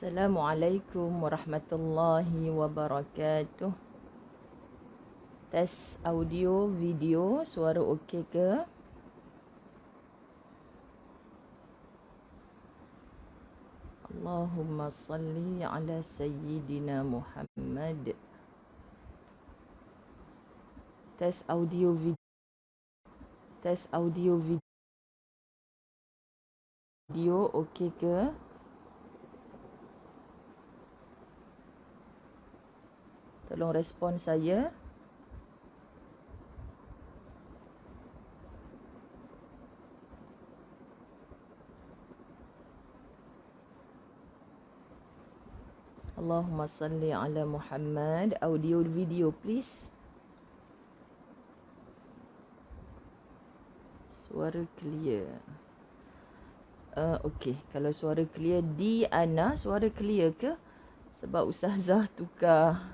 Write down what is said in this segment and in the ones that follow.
Assalamualaikum warahmatullahi wabarakatuh. Tes audio, video, suara okey ke? Allahumma salli ala Sayyidina Muhammad. Tes audio, video okey ke? Tolong respon saya. Allahumma salli ala Muhammad. Audio, video please. Suara clear. Okey, kalau suara clear di Ana, suara clear ke? Sebab Ustazah tukar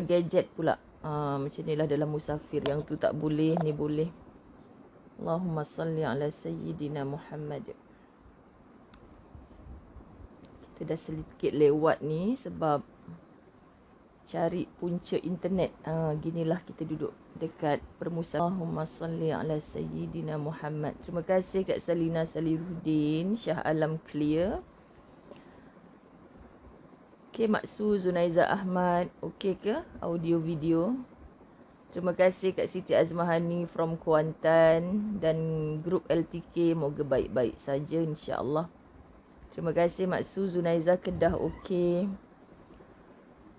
gadget pula. Macam ni lah dalam musafir. Yang tu tak boleh, ni boleh. Allahumma salli ala Sayyidina Muhammad. Kita dah sedikit lewat ni sebab cari punca internet. Ginilah kita duduk dekat permusafiran. Allahumma salli ala Sayyidina Muhammad. Terima kasih Kak Salina Salihuddin. Shah Alam clear. Okey, Maksu Zunaiza Ahmad. Okey ke audio video? Terima kasih Kak Siti Azmahani from Kuantan dan grup LTK. Moga baik-baik saja insya-Allah. Terima kasih Maksu Zunaiza Kedah. Okey.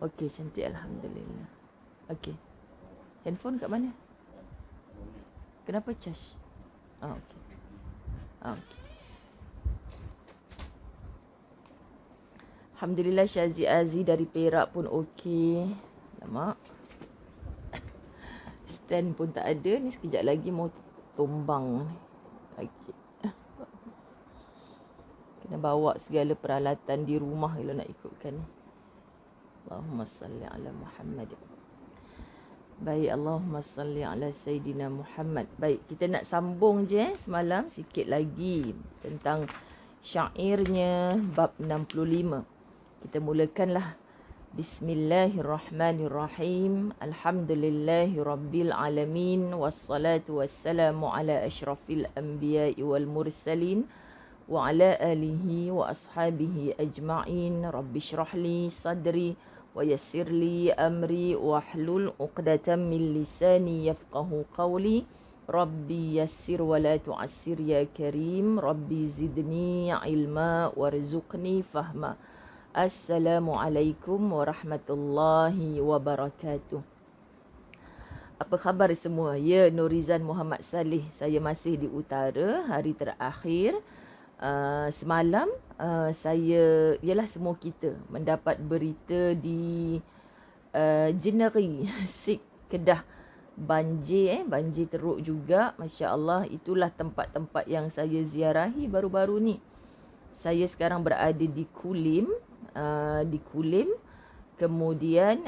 Okey, cantik alhamdulillah. Okey. Handphone kat mana? Kenapa charge? Okey. Okey. Alhamdulillah Syazi Aziz dari Perak pun okey. Lama. Stand pun tak ada. Ni sekejap lagi mau tumbang. Okey. Kena bawa segala peralatan di rumah kalau nak ikutkan ni. Allahumma salli ala Muhammad. Baik, Allahumma salli ala Sayyidina Muhammad. Baik, kita nak sambung je semalam sikit lagi tentang syairnya bab 65. Kita mulakanlah. Bismillahirrahmanirrahim. Alhamdulillahirabbil alamin wassalatu wassalamu ala asyrafil anbiya'i wal mursalin wa ala alihi wa ashabihi ajma'in. Rabbi shrah li sadri wa yassir li amri wahlul 'uqdatam min lisani yafqahu qawli. Rabbi yassir wa la tu'assir ya karim. Rabbi zidni ilma warzuqni fahma. Assalamualaikum warahmatullahi wabarakatuh. Apa khabar semua? Ya, Nurizan Muhammad Saleh. Saya masih di utara, hari terakhir. Semalam saya, ialah semua kita mendapat berita di Jeneri, Sik Kedah. Banjir teruk juga. Masya Allah, itulah tempat-tempat yang saya ziarahi baru-baru ni. Saya sekarang berada di Kulim. Kemudian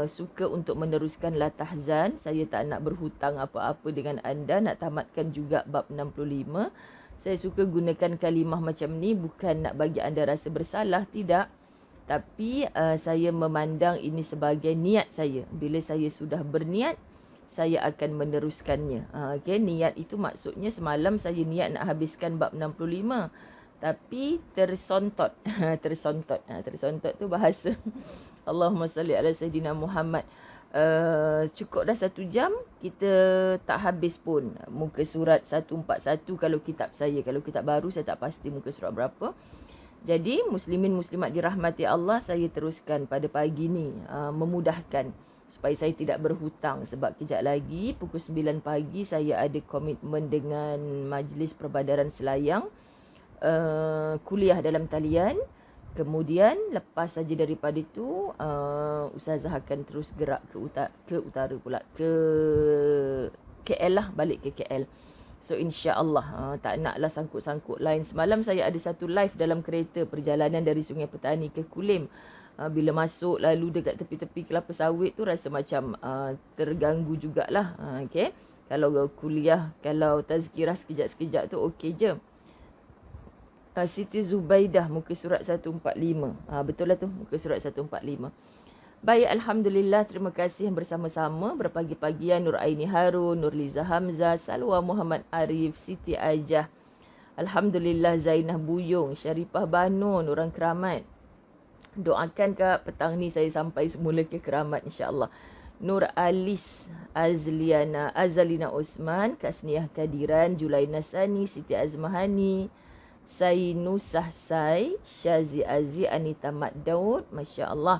suka untuk meneruskan latahzan. Saya tak nak berhutang apa-apa dengan anda. Nak tamatkan juga bab 65. Saya suka gunakan kalimah macam ni. Bukan nak bagi anda rasa bersalah, tidak. Tapi saya memandang ini sebagai niat saya. Bila saya sudah berniat, saya akan meneruskannya. Okay, niat itu maksudnya semalam saya niat nak habiskan bab 65. Tapi tersontot. Tersontot tu bahasa. Allahumma salli ala Sayyidina Muhammad. Cukup dah 1 jam, kita tak habis pun muka surat 141 kalau kitab saya. Kalau kitab baru saya tak pasti muka surat berapa. Jadi muslimin muslimat dirahmati Allah, saya teruskan pada pagi ni, memudahkan supaya saya tidak berhutang. Sebab kejap lagi pukul 9 pagi saya ada komitmen dengan Majlis Perbadaran Selayang, kuliah dalam talian. Kemudian lepas saja daripada itu, Ustazah akan terus gerak ke utara pula, ke KL lah, balik ke KL. So insya-Allah tak naklah sangkut-sangkut lain. Semalam saya ada satu live dalam kereta perjalanan dari Sungai Petani ke Kulim. Bila masuk lalu dekat tepi-tepi kelapa sawit tu rasa macam terganggu jugalah. Okay. Kalau kuliah, kalau tazkirah sekejap-sekejap tu okey je. Siti Zubaidah muka surat 145. Betul lah tu, muka surat 145. Baik, Alhamdulillah, terima kasih bersama-sama berpagi-pagian Nur Aini Harun, Nurliza Hamzah, Salwa Muhammad Arif, Siti Ajah, Alhamdulillah Zainah Buyung, Syarifah Banu, Nurang Keramat. Doakan Kak, petang ni saya sampai semula ke Keramat insya-Allah. Nur Alis, Azalina Osman, Kasniah Kadiran, Julaina Sani, Siti Azmahani, Sainusah Sai, Syazi Aziz, Anita Mat Daud, Masya Allah.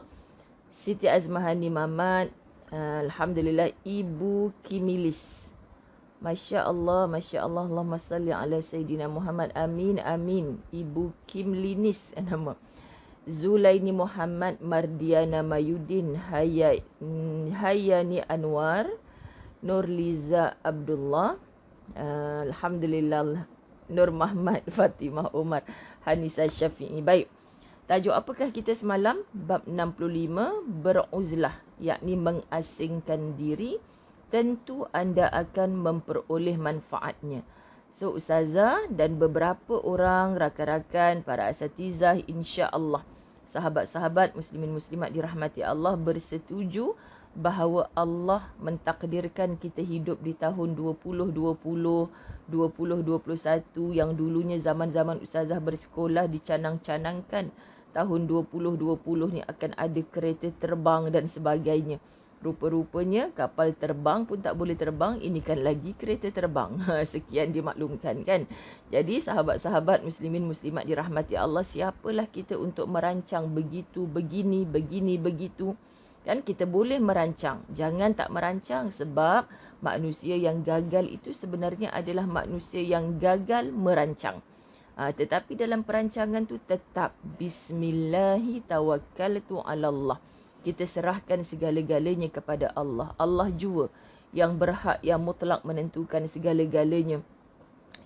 Siti Azmahani Mamat, Alhamdulillah, Ibu Kimilis. Masya Allah, Masya Allah, Allahumma salli ala Sayyidina Muhammad, amin, amin. Ibu Kimlinis nama. Zulaini Muhammad, Mardiana Mayudin, Hayani Anwar, Nurliza Abdullah, Alhamdulillah, Nur Muhammad, Fatimah Umar, Hanisa Syafi'i. Baik, tajuk apakah kita semalam? Bab 65, beruzlah, yakni mengasingkan diri. Tentu anda akan memperoleh manfaatnya. So, Ustazah dan beberapa orang rakan-rakan, para asatizah, insya-Allah, sahabat-sahabat muslimin muslimat dirahmati Allah, bersetuju bahawa Allah mentakdirkan kita hidup di tahun 2020, 2021 yang dulunya zaman-zaman Ustazah bersekolah dicanang-canangkan tahun 2020 ni akan ada kereta terbang dan sebagainya. Rupa-rupanya kapal terbang pun tak boleh terbang, ini kan lagi kereta terbang. Sekian dimaklumkan kan. Jadi sahabat-sahabat muslimin muslimat dirahmati Allah, siapalah kita untuk merancang begitu, begini, begitu. Kan kita boleh merancang, jangan tak merancang, sebab manusia yang gagal itu sebenarnya adalah manusia yang gagal merancang. Tetapi dalam perancangan tu tetap Bismillahi tawakkaltu ala Allah. Kita serahkan segala-galanya kepada Allah. Allah jua yang berhak, yang mutlak menentukan segala-galanya.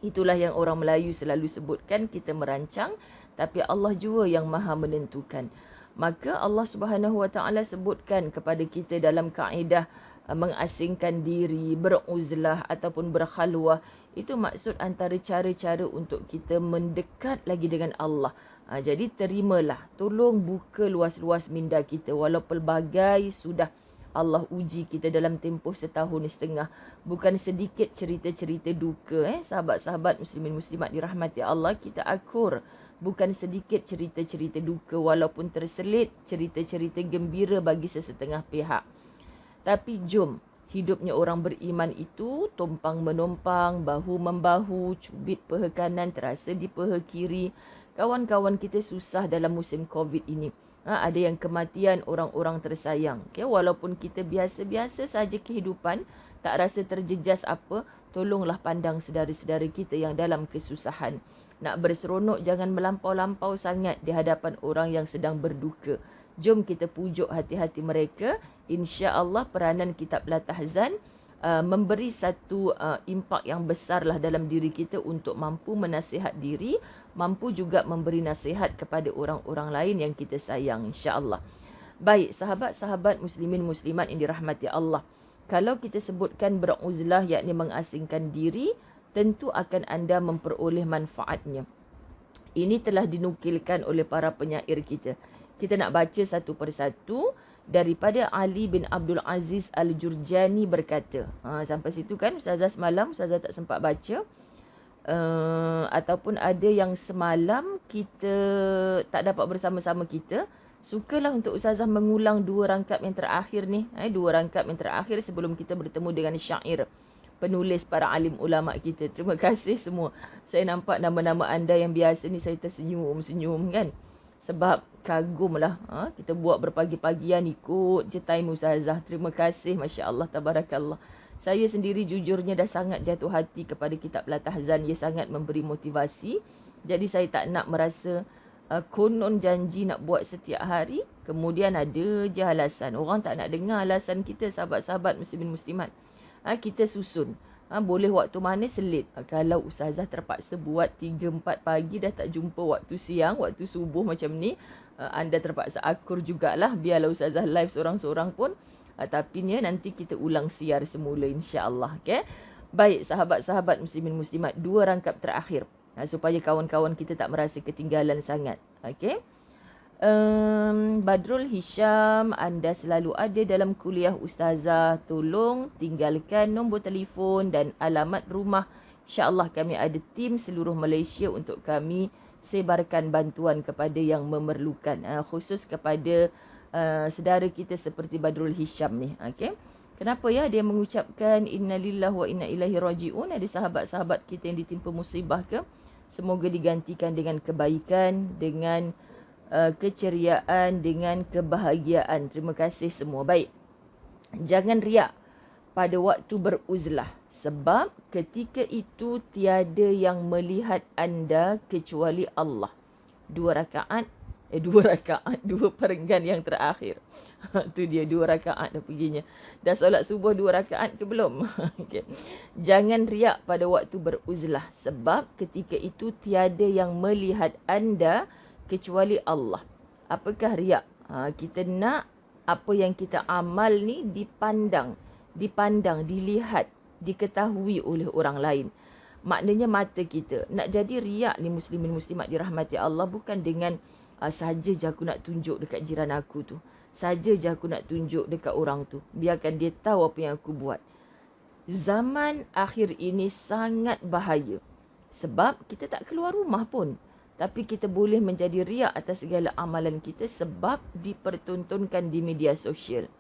Itulah yang orang Melayu selalu sebutkan, kita merancang, tapi Allah jua yang maha menentukan. Maka Allah Subhanahu Wa Taala sebutkan kepada kita dalam kaedah mengasingkan diri, beruzlah ataupun berkhalwah. Itu maksud antara cara-cara untuk kita mendekat lagi dengan Allah. Jadi terimalah, tolong buka luas-luas minda kita. Walaupun pelbagai sudah Allah uji kita dalam tempoh setahun setengah. Bukan sedikit cerita-cerita duka. Sahabat-sahabat muslimin muslimat dirahmati Allah, kita akur. Bukan sedikit cerita-cerita duka, walaupun terselit cerita-cerita gembira bagi sesetengah pihak. Tapi jom, hidupnya orang beriman itu tumpang menompang, bahu-membahu, cubit peha kanan terasa di peha kiri. Kawan-kawan kita susah dalam musim COVID ini. Ada yang kematian orang-orang tersayang. Walaupun kita biasa-biasa saja kehidupan, tak rasa terjejas apa, tolonglah pandang saudara-saudara kita yang dalam kesusahan. Nak berseronok jangan melampau-lampau sangat di hadapan orang yang sedang berduka. Jom kita pujuk hati-hati mereka. Insya-Allah peranan kitab La Tahzan memberi satu impak yang besarlah dalam diri kita untuk mampu menasihat diri, mampu juga memberi nasihat kepada orang-orang lain yang kita sayang, insya-Allah. Baik, sahabat-sahabat muslimin muslimat yang dirahmati Allah. Kalau kita sebutkan beruzlah, yakni mengasingkan diri, tentu akan anda memperoleh manfaatnya. Ini telah dinukilkan oleh para penyair kita. Kita nak baca satu persatu. Daripada Ali bin Abdul Aziz Al-Jurjani berkata. Sampai situ kan Ustazah semalam, Ustazah tak sempat baca. Ataupun ada yang semalam kita tak dapat bersama-sama kita. Sukalah untuk Ustazah mengulang dua rangkap yang terakhir ni. Dua rangkap yang terakhir sebelum kita bertemu dengan syair penulis para alim ulama kita. Terima kasih semua. Saya nampak nama-nama anda yang biasa ni, saya tersenyum-senyum kan. Sebab kagumlah. Kita buat berpagi-pagian ikut je time Ustazah. Terima kasih. Masya Allah. Tabarakallah. Saya sendiri jujurnya dah sangat jatuh hati kepada kitab La Tahzan. Ia sangat memberi motivasi. Jadi saya tak nak merasa konon janji nak buat setiap hari. Kemudian ada je alasan. Orang tak nak dengar alasan kita, sahabat-sahabat muslimin muslimat. Kita susun. Boleh waktu mana selit. Kalau Ustazah terpaksa buat 3-4 pagi dah tak jumpa waktu siang, waktu subuh macam ni, anda terpaksa akur jugalah. Biarlah Ustazah live seorang-seorang pun. Tapi ni nanti kita ulang siar semula insya-Allah. Okay? Baik, sahabat-sahabat muslimin muslimat, dua rangkap terakhir. supaya kawan-kawan kita tak merasa ketinggalan sangat. Okey. Badrul Hisham, anda selalu ada dalam kuliah Ustazah. Tolong tinggalkan nombor telefon dan alamat rumah. InsyaAllah kami ada tim seluruh Malaysia untuk kami sebarkan bantuan kepada yang memerlukan. Khusus kepada saudara kita seperti Badrul Hisham ni. Okay? Kenapa ya dia mengucapkan innalillahi wa inna ilaihi raji'un? Ada sahabat-sahabat kita yang ditimpa musibah ke? Semoga digantikan dengan kebaikan, dengan keceriaan, dengan kebahagiaan. Terima kasih semua. Baik. Jangan riak pada waktu beruzlah. Sebab ketika itu tiada yang melihat anda kecuali Allah. 2 perenggan yang terakhir. Tu dia 2 rakaat dah perginya. Dah solat subuh 2 rakaat ke belum? Okay. Jangan riak pada waktu beruzlah. Sebab ketika itu tiada yang melihat anda kecuali Allah. Apakah riak? Kita nak apa yang kita amal ni dipandang, dilihat, diketahui oleh orang lain. Maknanya mata kita. Nak jadi riak ni muslimin muslimat dirahmati Allah bukan dengan saja je aku nak tunjuk dekat jiran aku tu. Saja je aku nak tunjuk dekat orang tu. Biarkan dia tahu apa yang aku buat. Zaman akhir ini sangat bahaya. Sebab kita tak keluar rumah pun. Tapi kita boleh menjadi riak atas segala amalan kita sebab dipertontonkan di media sosial.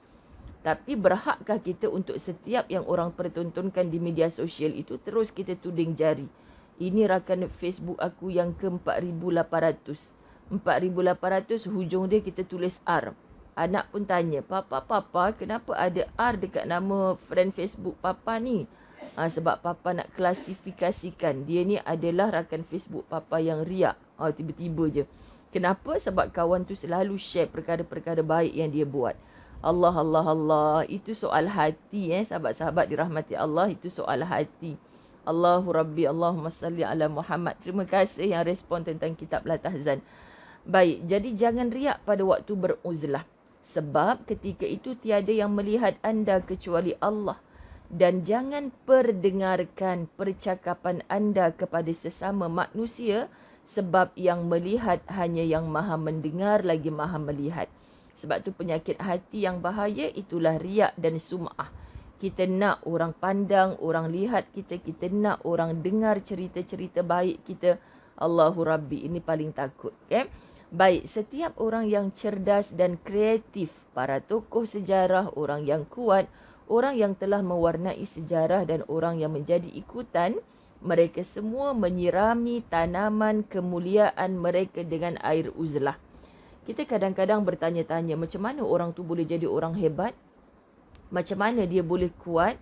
Tapi berhakkah kita untuk setiap yang orang pertontonkan di media sosial itu terus kita tuding jari? Ini rakan Facebook aku yang ke 4,800. 4,800 hujung dia kita tulis R. Anak pun tanya, Papa, kenapa ada R dekat nama friend Facebook Papa ni? Sebab Papa nak klasifikasikan dia ni adalah rakan Facebook Papa yang riak. Tiba-tiba je. Kenapa? Sebab kawan tu selalu share perkara-perkara baik yang dia buat. Allah. Itu soal hati sahabat-sahabat dirahmati Allah. Itu soal hati. Allahu Rabbi, Allahumma salli ala Muhammad. Terima kasih yang respon tentang kitab Latahzan. Baik, jadi jangan riak pada waktu beruzlah. Sebab ketika itu tiada yang melihat anda kecuali Allah. Dan jangan perdengarkan percakapan anda kepada sesama manusia. Sebab yang melihat hanya yang maha mendengar lagi maha melihat. Sebab tu penyakit hati yang bahaya itulah riak dan sum'ah. Kita nak orang pandang, orang lihat kita. Kita nak orang dengar cerita-cerita baik kita. Allahu Rabbi, ini paling takut. Okay? Baik, setiap orang yang cerdas dan kreatif, para tokoh sejarah, orang yang kuat, orang yang telah mewarnai sejarah dan orang yang menjadi ikutan, mereka semua menyirami tanaman kemuliaan mereka dengan air uzlah. Kita kadang-kadang bertanya-tanya macam mana orang tu boleh jadi orang hebat? Macam mana dia boleh kuat?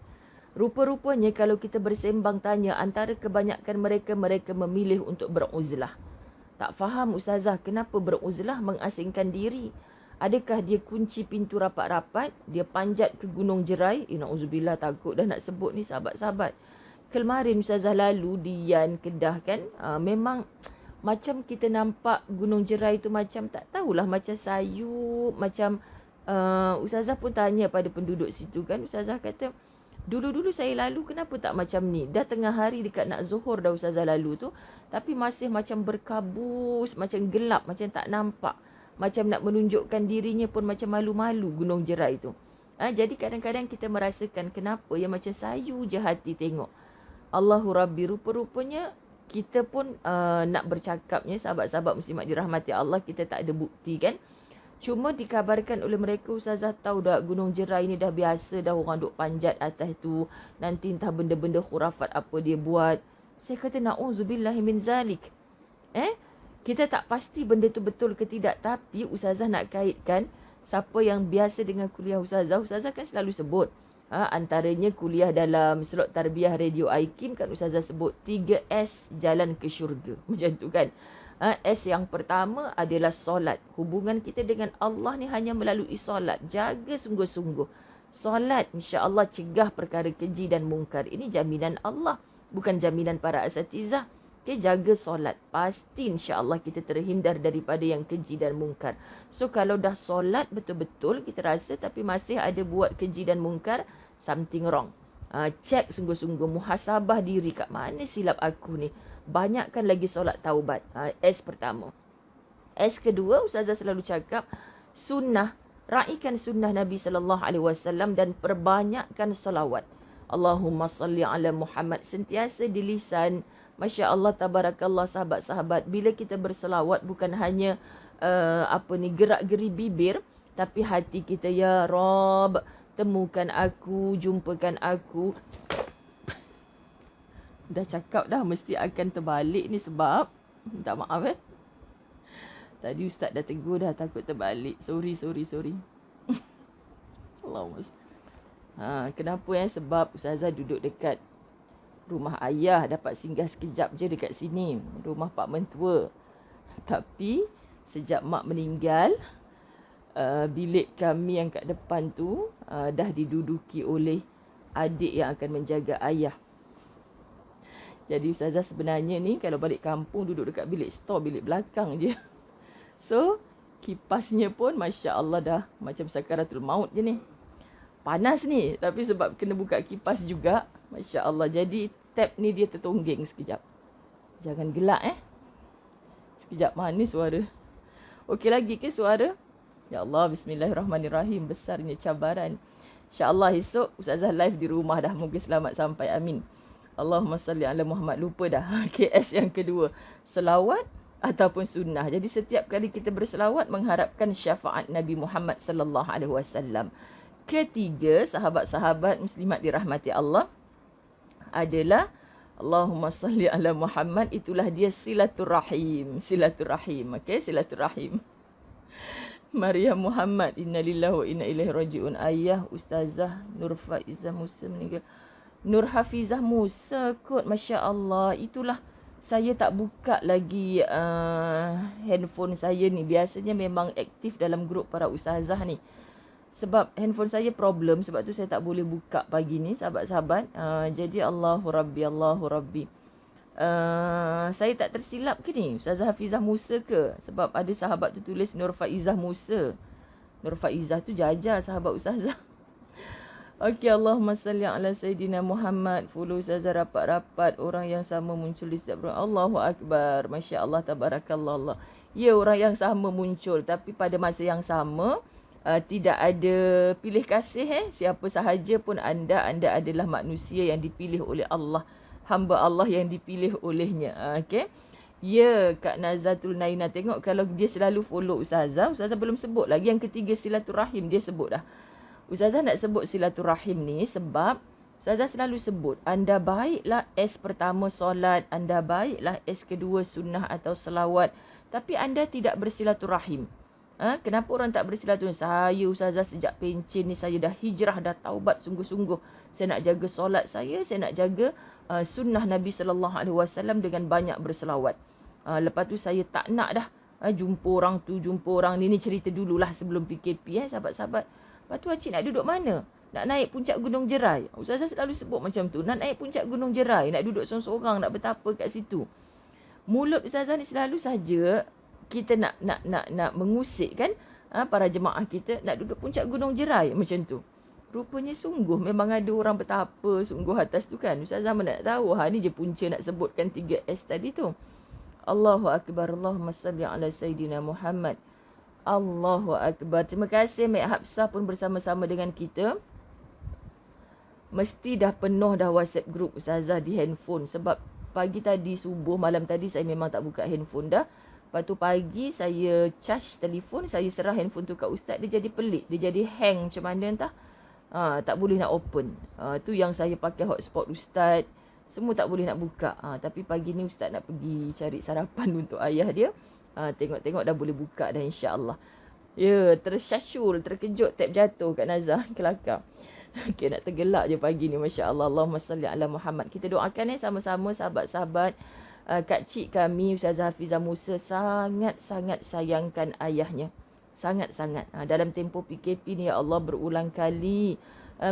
Rupa-rupanya kalau kita bersembang tanya antara kebanyakan mereka memilih untuk beruzlah. Tak faham Ustazah, kenapa beruzlah mengasingkan diri? Adakah dia kunci pintu rapat-rapat? Dia panjat ke Gunung Jerai? Na'udzubillah, takut dah nak sebut ni sahabat-sahabat. Kemarin Ustazah lalu di Yan, Kedah kan. Memang macam kita nampak Gunung Jerai tu macam tak tahulah macam sayup. Macam Ustazah pun tanya pada penduduk situ kan. Ustazah kata, dulu-dulu saya lalu kenapa tak macam ni? Dah tengah hari dekat nak zuhur dah Ustazah lalu tu. Tapi masih macam berkabus, macam gelap, macam tak nampak. Macam nak menunjukkan dirinya pun macam malu-malu Gunung Jerai tu. Jadi kadang-kadang kita merasakan kenapa ya macam sayu je hati tengok. Allahu Rabbi, rupa-rupanya kita pun nak bercakapnya sahabat-sahabat muslimat dirahmati Allah, kita tak ada bukti kan. Cuma dikabarkan oleh mereka, Ustazah tahu dah Gunung Jerai ni dah biasa dah orang duk panjat atas tu. Nanti entah benda-benda khurafat apa dia buat. Saya kata na'udzubillahi min zalik. Kita tak pasti benda tu betul ke tidak. Tapi Ustazah nak kaitkan siapa yang biasa dengan kuliah Ustazah. Ustazah kan selalu sebut. Antaranya kuliah dalam slot tarbiyah Radio Aikim kan Ustazah sebut 3S jalan ke syurga. Macam tu kan. S yang pertama adalah solat. Hubungan kita dengan Allah ni hanya melalui solat. Jaga sungguh-sungguh. Solat insya-Allah cegah perkara keji dan mungkar. Ini jaminan Allah. Bukan jaminan para asatizah. Okay, jaga solat. Pasti insya-Allah kita terhindar daripada yang keji dan mungkar. So kalau dah solat betul-betul kita rasa tapi masih ada buat keji dan mungkar, something wrong. Cek sungguh-sungguh, muhasabah diri kat mana silap aku ni. banyakkan lagi solat taubat. S pertama. S kedua, Ustazah selalu cakap, sunnah, raikan sunnah Nabi SAW dan perbanyakkan solawat. Allahumma salli ala Muhammad, sentiasa di lisan. Masya Allah, tabarakallah sahabat-sahabat. Bila kita berselawat bukan hanya gerak-geri bibir, tapi hati kita, ya Rabb, temukan aku, jumpakan aku. Dah cakap dah mesti akan terbalik ni sebab, minta maaf tadi Ustaz dah tegur dah, takut terbalik. Sorry. Allahumma. Kenapa sebab Ustazah duduk dekat rumah ayah, dapat singgah sekejap je dekat sini, rumah pak mentua. Tapi sejak mak meninggal, bilik kami yang kat depan tu dah diduduki oleh adik yang akan menjaga ayah. Jadi Ustazah sebenarnya ni kalau balik kampung duduk dekat bilik store, bilik belakang je. So kipasnya pun Masya Allah dah macam sakaratul maut je ni. Panas ni, tapi sebab kena buka kipas juga, Masya Allah. Jadi tab ni dia tertonggeng sekejap. Jangan gelak Sekejap, mana suara? Okey lagi ke suara? Ya Allah, bismillahirrahmanirrahim. Besarnya cabaran. InsyaAllah esok Ustazah live di rumah dah. Moga selamat sampai, amin. Allahumma salli ala Muhammad. Lupa dah. KS yang kedua, selawat ataupun sunnah. Jadi setiap kali kita berselawat mengharapkan syafaat Nabi Muhammad sallallahu alaihi wasallam. Ketiga, sahabat-sahabat muslimat dirahmati Allah, adalah Allahumma salli ala Muhammad. Itulah dia silaturrahim. Okey, silaturrahim. Maryam Muhammad, innalillahi wa inna ilaihi rajiun. Ayah Ustazah Nurfaizah Musa meninggal. Nur Hafizah Musa kot, Masya Allah. Itulah, saya tak buka lagi handphone saya ni. Biasanya memang aktif dalam grup para ustazah ni. Sebab handphone saya problem, sebab tu saya tak boleh buka pagi ni, sahabat-sahabat. Jadi Allahu Rabbi. Saya tak tersilap ke ni, Ustazah Hafizah Musa ke? Sebab ada sahabat tu tulis Nur Faizah Musa. Nur Faizah tu jajar sahabat ustazah. Okey, Allahumma salli ala Sayyidina Muhammad. Follow Ustazah rapat-rapat. Orang yang sama muncul di setiap orang. Allahu Akbar. Masya Allah, tabarakallah Allah. Ya, orang yang sama muncul. Tapi pada masa yang sama, tidak ada pilih kasih. Siapa sahaja pun anda adalah manusia yang dipilih oleh Allah. Hamba Allah yang dipilih olehnya. Okey. Ya, Kak Nazatul Naina. Tengok kalau dia selalu follow Ustazah. Ustazah belum sebut lagi. Yang ketiga, silaturahim. Dia sebut dah. Ustazah nak sebut silaturahim ni sebab Ustazah selalu sebut, anda baiklah S pertama solat, anda baiklah S kedua sunnah atau selawat, tapi anda tidak bersilaturahim. Kenapa orang tak bersilaturahim? Saya Ustazah sejak pencen ni, saya dah hijrah, dah taubat sungguh-sungguh. Saya nak jaga solat saya nak jaga sunnah Nabi SAW dengan banyak berselawat. Lepas tu saya tak nak dah jumpa orang tu, jumpa orang ni. Ni cerita dululah sebelum PKP sahabat-sahabat. Lepas tu Acik nak duduk mana? Nak naik puncak Gunung Jerai. Ustazah selalu sebut macam tu. Nak naik puncak Gunung Jerai. Nak duduk seorang-seorang. Nak bertapa kat situ. Mulut Ustazah ni selalu saja kita nak mengusik kan. Para jemaah kita nak duduk puncak Gunung Jerai. Macam tu. Rupanya sungguh memang ada orang bertapa sungguh atas tu kan. Ustazah mana nak tahu. Ni je punca nak sebutkan 3S tadi tu. Allahu Akbar. Allahumma salli ala Sayyidina Muhammad. Allahu Akbar. Terima kasih Mek Hafsah pun bersama-sama dengan kita. Mesti dah penuh dah WhatsApp group Ustazah di handphone. Sebab pagi tadi, subuh, malam tadi saya memang tak buka handphone dah. Lepas tu pagi saya charge telefon, saya serah handphone tu kat Ustaz. Dia jadi pelik. Dia jadi hang macam mana entah. Tak boleh nak open. Tu yang saya pakai hotspot Ustaz. Semua tak boleh nak buka. Tapi pagi ni Ustaz nak pergi cari sarapan untuk ayah dia. Tengok-tengok dah boleh buka dah insya-Allah. Ya, tersyashul, terkejut tab jatuh kat Nazah, kelakar. Okey, nak tergelak je pagi ni, masya-Allah. Allahumma salli ala Muhammad. Kita doakan sama-sama sahabat-sahabat. Kak cik kami Ustazah Hafizah Musa sangat-sangat sayangkan ayahnya. Sangat-sangat. Dalam tempoh PKP ni ya Allah berulang kali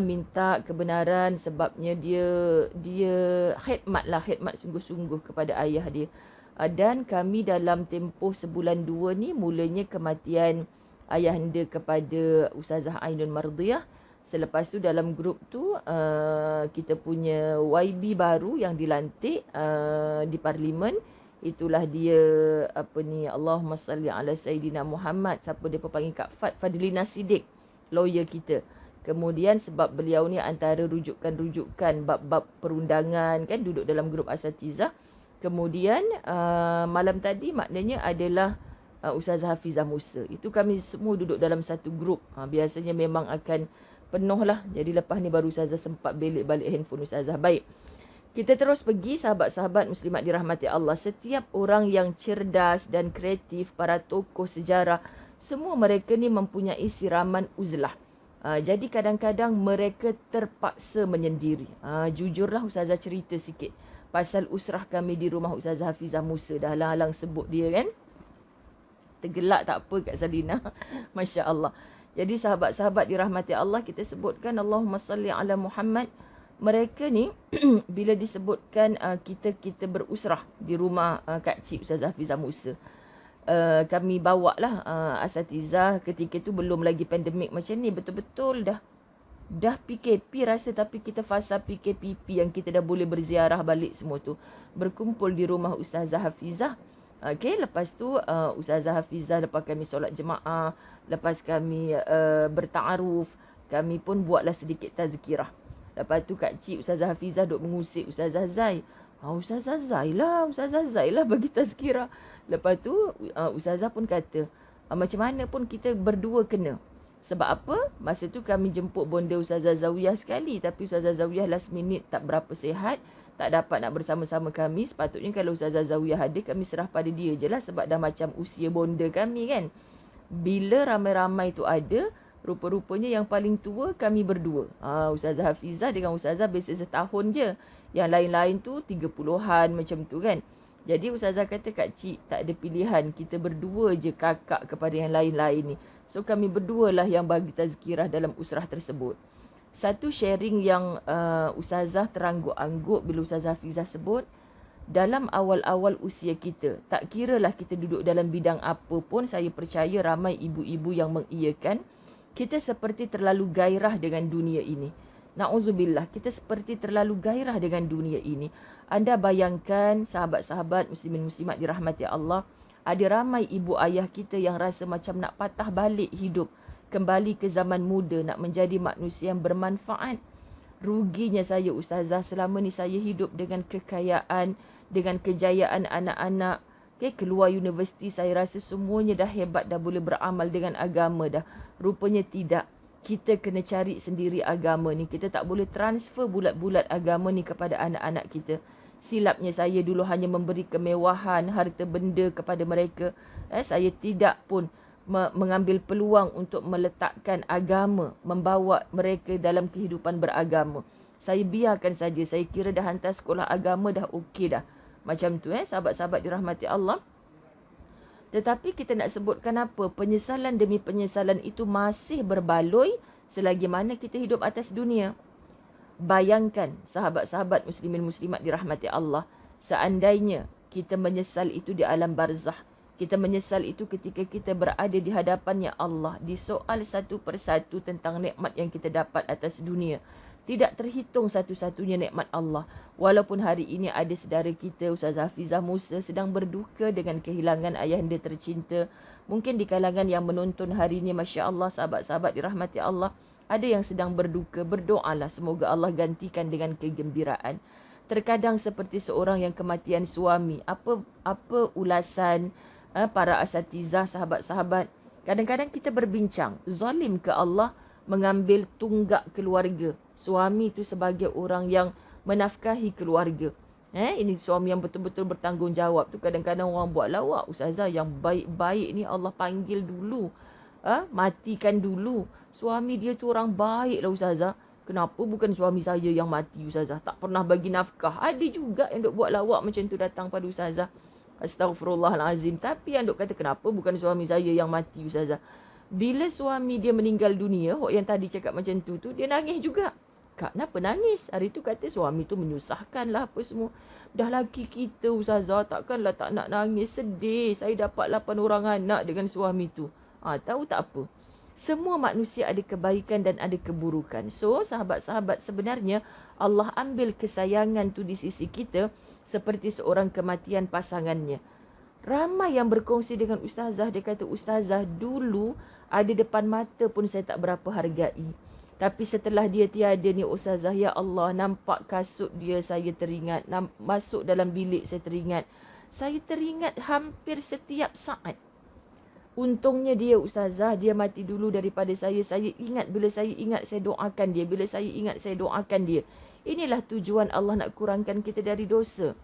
minta kebenaran sebabnya dia khidmat sungguh-sungguh kepada ayah dia. Dan kami dalam tempoh sebulan 2 ni, mulanya kematian ayahanda kepada Ustazah Ainun Mardiyah, Selepas tu dalam grup tu kita punya YB baru yang dilantik di parlimen. Itulah dia Allahumma salli ala Sayyidina Muhammad. Siapa dia panggil Kak Fadlina Siddiq, lawyer kita. Kemudian sebab beliau ni antara rujukan-rujukan bab-bab perundangan kan, duduk dalam grup asatizah. Kemudian malam tadi maknanya adalah Ustazah Hafizah Musa. Itu kami semua duduk dalam satu grup. Biasanya memang akan penuh lah. Jadi lepas ni baru Ustazah sempat balik handphone Ustazah. Baik. Kita terus pergi, sahabat-sahabat muslimat dirahmati Allah. Setiap orang yang cerdas dan kreatif, para tokoh sejarah, semua mereka ni mempunyai siraman uzlah. Jadi kadang-kadang mereka terpaksa menyendiri. Jujurlah Ustazah cerita sikit pasal usrah kami di rumah Ustazah Hafizah Musa. Dah halang-halang sebut dia kan. Tergelak tak apa Kak Salina. Masya Allah. Jadi sahabat-sahabat dirahmati Allah, kita sebutkan Allahumma salli ala Muhammad. Mereka ni bila disebutkan kita berusrah di rumah Kak Cik Ustazah Hafizah Musa. Kami bawa lah asatizah. Ketika tu belum lagi pandemik macam ni. Betul-betul dah PKP rasa, tapi kita fasa PKPP yang kita dah boleh berziarah balik semua tu. Berkumpul di rumah Ustazah Hafizah. Okay, lepas tu Ustazah Hafizah, lepas kami solat jemaah, lepas kami berta'aruf, kami pun buatlah sedikit tazkirah. Lepas tu Kak Cik Ustazah Hafizah duk mengusik Ustazah Zai. Ustazah Zai lah bagi tazkirah. Lepas tu Ustazah pun kata, macam mana pun kita berdua kena. Sebab apa? Masa tu kami jemput bonda Ustazah Zawiyah sekali. Tapi Ustazah Zawiyah last minute tak berapa sihat. Tak dapat nak bersama-sama kami. Sepatutnya kalau Ustazah Zawiyah ada, kami serah pada dia je lah. Sebab dah macam usia bonda kami kan. Bila ramai-ramai tu ada, rupa-rupanya yang paling tua kami berdua. Ustazah Hafizah dengan Ustazah biasa setahun je. Yang lain-lain tu 30-an macam tu kan. Jadi Ustazah kata, Kak Cik, tak ada pilihan. Kita berdua je kakak kepada yang lain-lain ni. So kami berdua lah yang bagi tazkirah dalam usrah tersebut. Satu sharing yang Ustazah terangguk-angguk bila Ustazah Hafizah sebut, dalam awal-awal usia kita, tak kira lah kita duduk dalam bidang apa pun, saya percaya ramai ibu-ibu yang mengiyakan, kita seperti terlalu gairah dengan dunia ini. Na'udzubillah, kita seperti terlalu gairah dengan dunia ini. Anda bayangkan sahabat-sahabat muslimin muslimat dirahmati Allah, ada ramai ibu ayah kita yang rasa macam nak patah balik hidup, kembali ke zaman muda, nak menjadi manusia yang bermanfaat. Ruginya saya Ustazah, selama ni saya hidup dengan kekayaan, dengan kejayaan anak-anak. Okay, keluar universiti saya rasa semuanya dah hebat, dah boleh beramal dengan agama dah. Rupanya tidak. Kita kena cari sendiri agama ni. Kita tak boleh transfer bulat-bulat agama ni kepada anak-anak kita. Silapnya saya dulu hanya memberi kemewahan, harta benda kepada mereka. Saya tidak pun mengambil peluang untuk meletakkan agama, membawa mereka dalam kehidupan beragama. Saya biarkan saja. Saya kira dah hantar sekolah agama dah okey dah. Macam tu sahabat-sahabat dirahmati Allah. Tetapi kita nak sebutkan apa? Penyesalan demi penyesalan itu masih berbaloi selagi mana kita hidup atas dunia. Bayangkan sahabat-sahabat muslimin muslimat dirahmati Allah, seandainya kita menyesal itu di alam barzah, kita menyesal itu ketika kita berada di hadapannya Allah, disoal satu persatu tentang nikmat yang kita dapat atas dunia. Tidak terhitung satu-satunya nikmat Allah. Walaupun hari ini ada saudara kita Ustazah Hafizah Musa sedang berduka dengan kehilangan ayahanda tercinta. Mungkin di kalangan yang menonton hari ini, Masya Allah, sahabat-sahabat dirahmati Allah, ada yang sedang berduka. Berdoalah semoga Allah gantikan dengan kegembiraan. Terkadang seperti seorang yang kematian suami. Apa ulasan para asatizah, sahabat-sahabat? Kadang-kadang kita berbincang, zalim ke Allah mengambil tunggak keluarga? Suami itu sebagai orang yang menafkahi keluarga. Ini suami yang betul-betul bertanggungjawab tu. Kadang-kadang orang buat lawak. Ustazah, yang baik-baik ni Allah panggil dulu. Matikan dulu. Suami dia tu orang baik lah Ustazah. Kenapa bukan suami saya yang mati Ustazah? Tak pernah bagi nafkah. Ada juga yang duk buat lawak macam tu datang pada Ustazah. Astaghfirullahalazim. Tapi yang duk kata, kenapa bukan suami saya yang mati Ustazah? Bila suami dia meninggal dunia, yang tadi cakap macam tu, dia nangis juga. Kak, kenapa nangis? Hari tu kata suami tu menyusahkan lah apa semua. Dah laki kita Ustazah, takkanlah tak nak nangis, sedih. Saya dapat 8 orang anak dengan suami tu. Tahu tak apa? Semua manusia ada kebaikan dan ada keburukan. So, sahabat-sahabat, sebenarnya Allah ambil kesayangan tu di sisi kita seperti seorang kematian pasangannya. Ramai yang berkongsi dengan ustazah, dia kata, ustazah, dulu ada depan mata pun saya tak berapa hargai. Tapi setelah dia tiada ni ustazah, ya Allah, nampak kasut dia saya teringat, masuk dalam bilik saya teringat. Saya teringat hampir setiap saat. Untungnya dia ustazah, dia mati dulu daripada saya. Saya ingat, bila saya ingat saya doakan dia. Bila saya ingat saya doakan dia. Inilah tujuan Allah nak kurangkan kita dari dosa.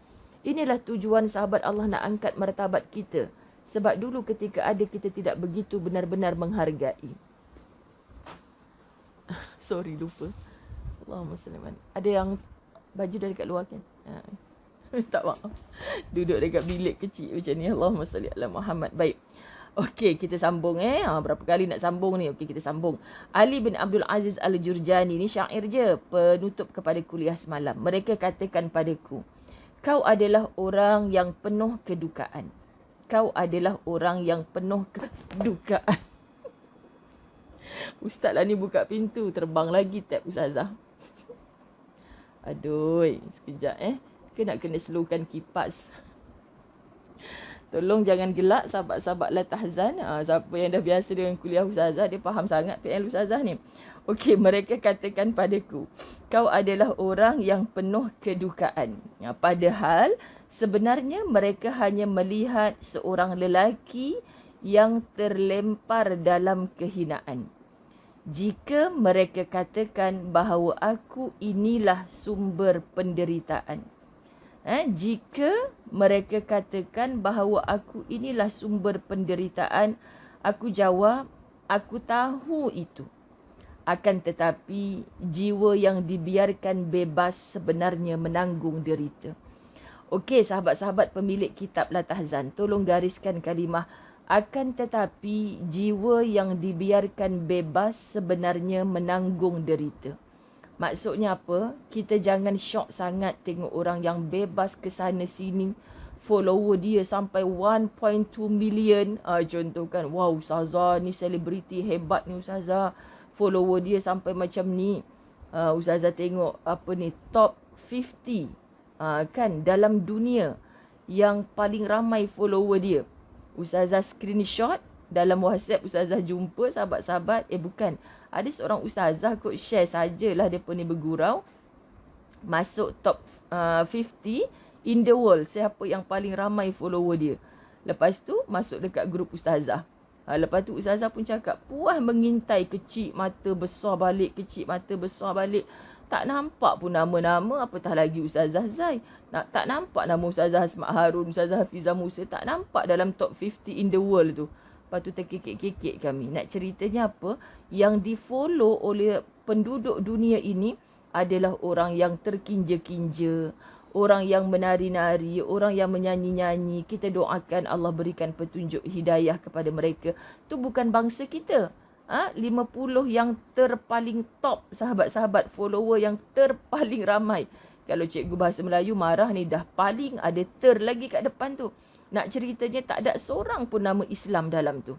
Inilah tujuan sahabat Allah nak angkat martabat kita. Sebab dulu ketika ada kita tidak begitu benar-benar menghargai. Sorry, lupa. Allahumma salli alaihi. Ada yang baju dah dekat luar kan? Tak maaf. Duduk dekat bilik kecil macam ni. Allahumma salli ala Muhammad. Baik. Okey, kita sambung berapa kali nak sambung ni? Okey, kita sambung. Ali bin Abdul Aziz Al-Jurjani ni syair je penutup kepada kuliah semalam. Mereka katakan padaku, kau adalah orang yang penuh kedukaan. Kau adalah orang yang penuh kedukaan. Ustaz lah ni buka pintu, terbang lagi tab ustazah. Aduh, sekejap nak kena slowkan kipas. Tolong jangan gelak sahabat-sahabat La Tahzan. Siapa yang dah biasa dengan kuliah ustazah, dia faham sangat PL ustazah ni. Okey, mereka katakan padaku, kau adalah orang yang penuh kedukaan. Padahal sebenarnya mereka hanya melihat seorang lelaki yang terlempar dalam kehinaan. Jika mereka katakan bahawa aku inilah sumber penderitaan. Jika mereka katakan bahawa aku inilah sumber penderitaan, aku jawab, aku tahu itu. Akan tetapi, jiwa yang dibiarkan bebas sebenarnya menanggung derita. Okey, sahabat-sahabat pemilik kitab La Tahzan, tolong gariskan kalimah, akan tetapi, jiwa yang dibiarkan bebas sebenarnya menanggung derita. Maksudnya apa? Kita jangan syok sangat tengok orang yang bebas ke sana sini. Follower dia sampai 1.2 million. Contoh kan, wow ustazah ni selebriti hebat ni ustazah. Follower dia sampai macam ni. Ustazah tengok apa ni, top 50 kan dalam dunia yang paling ramai follower dia. Ustazah screenshot dalam WhatsApp, ustazah jumpa sahabat-sahabat. Bukan. Ada seorang ustazah kot share sajalah dia ni bergurau. Masuk top 50 in the world. Siapa yang paling ramai follower dia. Lepas tu masuk dekat grup ustazah. Lepas tu ustazah pun cakap, puas mengintai, kecil mata besar balik, kecil mata besar balik. Tak nampak pun nama-nama, apatah lagi ustazah Zai. Tak nampak nama ustazah Asma Harun, ustazah Hafizah Musa. Tak nampak dalam top 50 in the world tu. Lepas tu terkekek-kekek kami. Nak ceritanya apa? Yang di-follow oleh penduduk dunia ini adalah orang yang terkinja-kinja. Orang yang menari-nari. Orang yang menyanyi-nyanyi. Kita doakan Allah berikan petunjuk hidayah kepada mereka. Tu bukan bangsa kita. 50 yang terpaling top, sahabat-sahabat. Follower yang terpaling ramai. Kalau cikgu bahasa Melayu marah ni, dah paling ada lagi kat depan tu. Nak ceritanya tak ada seorang pun nama Islam dalam tu.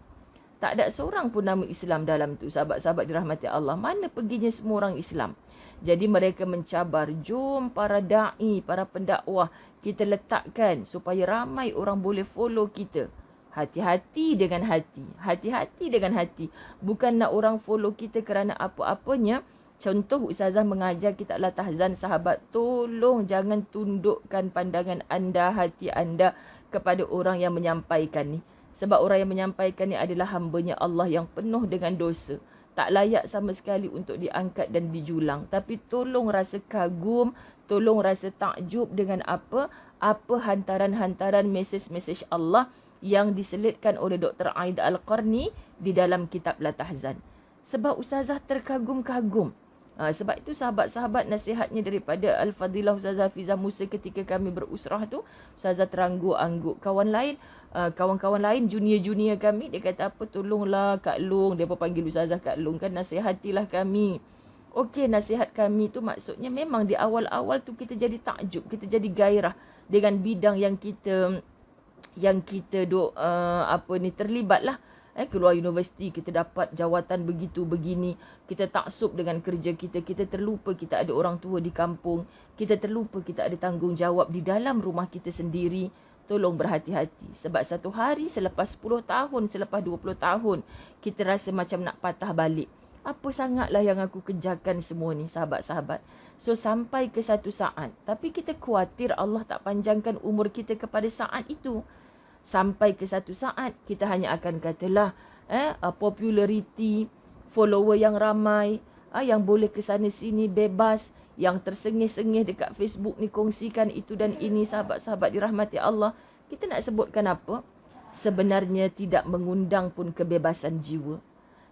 Tak ada seorang pun nama Islam dalam tu. Sahabat-sahabat dirahmati Allah. Mana perginya semua orang Islam? Jadi mereka mencabar. Jom para da'i, para pendakwah. Kita letakkan supaya ramai orang boleh follow kita. Hati-hati dengan hati. Hati-hati dengan hati. Bukan nak orang follow kita kerana apa-apanya. Contoh ustazah mengajar kitab La Tahzan, sahabat. Tolong jangan tundukkan pandangan anda, hati anda kepada orang yang menyampaikan ni. Sebab orang yang menyampaikan ni adalah hamba-Nya Allah yang penuh dengan dosa. Tak layak sama sekali untuk diangkat dan dijulang. Tapi tolong rasa kagum, tolong rasa takjub dengan apa hantaran-hantaran mesej-mesej Allah yang diselitkan oleh Dr. Aida Al-Qarni di dalam kitab La Tahzan. Sebab ustazah terkagum-kagum. Sebab itu sahabat-sahabat, nasihatnya daripada Al-Fadilah Ustazah Hafizah Musa ketika kami berusrah tu, ustazah terangguk-angguk. Kawan-kawan lain, junior-junior kami, dia kata apa, tolonglah Kak Long, dia panggil ustazah Kak Long kan, nasihatilah kami. Okey, nasihat kami tu maksudnya memang di awal-awal tu kita jadi takjub, kita jadi gairah dengan bidang yang kita terlibat lah. Keluar universiti, kita dapat jawatan begitu, begini. Kita taksub dengan kerja kita. Kita terlupa kita ada orang tua di kampung. Kita terlupa kita ada tanggungjawab di dalam rumah kita sendiri. Tolong berhati-hati. Sebab satu hari selepas 10 tahun, selepas 20 tahun, kita rasa macam nak patah balik. Apa sangatlah yang aku kejarkan semua ni, sahabat-sahabat. So, sampai ke satu saat. Tapi kita khawatir Allah tak panjangkan umur kita kepada saat itu. Sampai ke satu saat, kita hanya akan katalah, populariti, follower yang ramai, yang boleh ke sana sini bebas, yang tersengih-sengih dekat Facebook ni kongsikan itu dan ini, sahabat-sahabat dirahmati Allah. Kita nak sebutkan apa? Sebenarnya tidak mengundang pun kebebasan jiwa.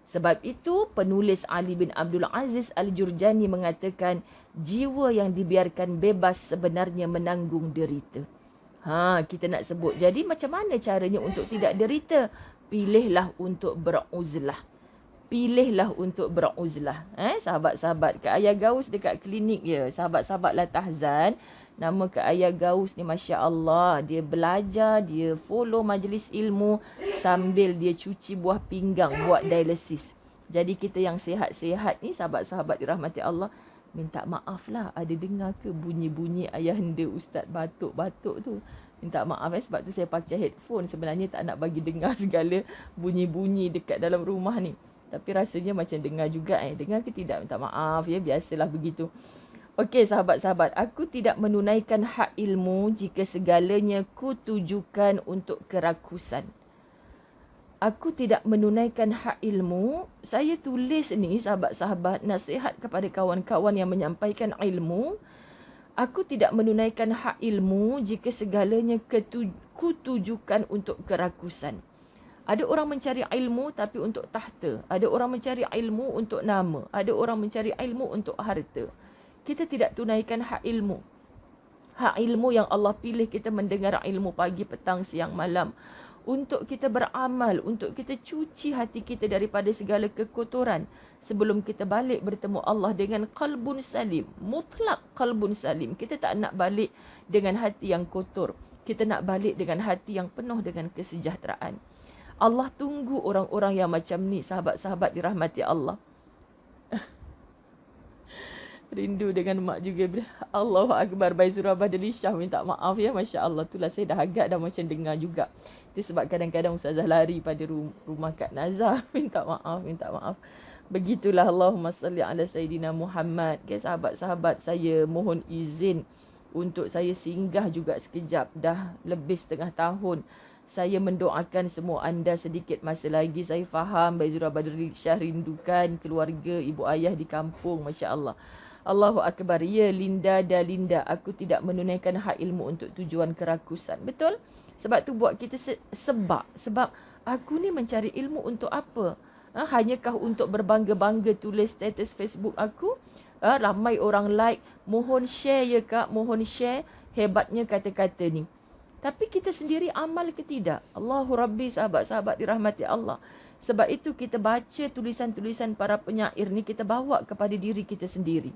Sebab itu penulis Ali bin Abdul Aziz Al-Jurjani mengatakan jiwa yang dibiarkan bebas sebenarnya menanggung derita. Kita nak sebut. Jadi macam mana caranya untuk tidak derita? Pilihlah untuk beruzlah. Pilihlah untuk beruzlah. Sahabat-sahabat, Kak Ayah Gaus dekat klinik ya. Sahabat-sahabat Latahzan. Nama Kak Ayah Gaus ni Masya Allah. Dia belajar, dia follow majlis ilmu sambil dia cuci buah pinggang buat dialisis. Jadi kita yang sihat-sihat ni, sahabat-sahabat dirahmati Allah, minta maaf lah. Ada dengar ke bunyi-bunyi ayahanda Ustaz batuk-batuk tu? Minta maaf sebab tu saya pakai headphone. Sebenarnya tak nak bagi dengar segala bunyi-bunyi dekat dalam rumah ni. Tapi rasanya macam dengar juga. Dengar ke tidak? Minta maaf ya. Biasalah begitu. Okey sahabat-sahabat. Aku tidak menunaikan hak ilmu jika segalanya ku tujukan untuk kerakusan. Aku tidak menunaikan hak ilmu. Saya tulis ni sahabat-sahabat nasihat kepada kawan-kawan yang menyampaikan ilmu. Aku tidak menunaikan hak ilmu jika segalanya ku tujukan untuk kerakusan. Ada orang mencari ilmu tapi untuk tahta. Ada orang mencari ilmu untuk nama. Ada orang mencari ilmu untuk harta. Kita tidak tunaikan hak ilmu. Hak ilmu yang Allah pilih kita mendengar ilmu pagi, petang, siang, malam. Untuk kita beramal, untuk kita cuci hati kita daripada segala kekotoran. Sebelum kita balik bertemu Allah dengan qalbun salim. Mutlak qalbun salim. Kita tak nak balik dengan hati yang kotor. Kita nak balik dengan hati yang penuh dengan kesejahteraan. Allah tunggu orang-orang yang macam ni, sahabat-sahabat dirahmati Allah. Rindu dengan mak juga. Allahu Akbar. Bayi Surah Badali Syah minta maaf ya. Masya Allah. Itulah saya dah agak dah macam dengar juga. Itu sebab kadang-kadang Ustazah lari pada rumah Kak Nazar. Minta maaf, minta maaf. Begitulah. Allahumma salli ala Sayyidina Muhammad. Okay, sahabat-sahabat, saya mohon izin untuk saya singgah juga sekejap. Dah lebih setengah tahun. Saya mendoakan semua anda sedikit masa lagi. Saya faham Bayi Surah Badali Syah rindukan keluarga, ibu ayah di kampung. Masya Allah. Allahu Akbar. Ya Linda dan Linda, aku tidak menunaikan hak ilmu untuk tujuan kerakusan. Betul? Sebab tu buat kita sebab. Sebab aku ni mencari ilmu untuk apa? Hanyakah untuk berbangga-bangga tulis status Facebook aku? Ramai orang like. Mohon share ya Kak. Mohon share. Hebatnya kata-kata ni. Tapi kita sendiri amal ke tidak? Allahu Rabbi, sahabat-sahabat dirahmati Allah. Sebab itu kita baca tulisan-tulisan para penyair ni, kita bawa kepada diri kita sendiri.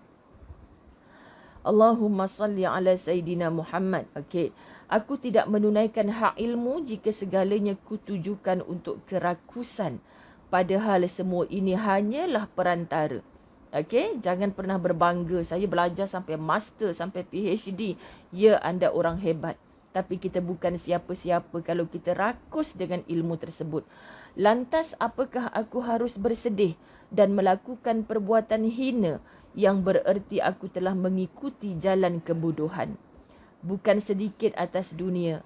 Allahumma salli ala Sayyidina Muhammad. Okey. Aku tidak menunaikan hak ilmu jika segalanya kutujukan untuk kerakusan. Padahal semua ini hanyalah perantara. Okey. Jangan pernah berbangga. Saya belajar sampai master, sampai PhD. Ya, anda orang hebat. Tapi kita bukan siapa-siapa kalau kita rakus dengan ilmu tersebut. Lantas apakah aku harus bersedih dan melakukan perbuatan hina yang bererti aku telah mengikuti jalan kebodohan? Bukan sedikit atas dunia,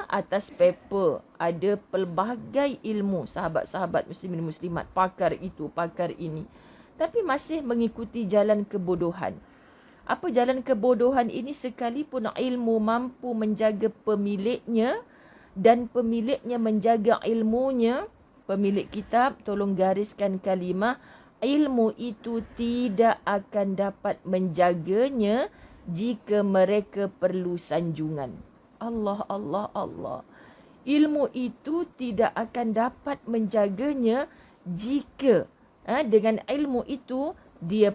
atas paper ada pelbagai ilmu, sahabat-sahabat muslimin muslimat, pakar itu, pakar ini. Tapi masih mengikuti jalan kebodohan. Apa jalan kebodohan ini? Sekalipun ilmu mampu menjaga pemiliknya dan pemiliknya menjaga ilmunya. Pemilik kitab, tolong gariskan kalimah. Ilmu itu tidak akan dapat menjaganya jika mereka perlu sanjungan. Allah, Allah, Allah. Ilmu itu tidak akan dapat menjaganya jika dengan ilmu itu dia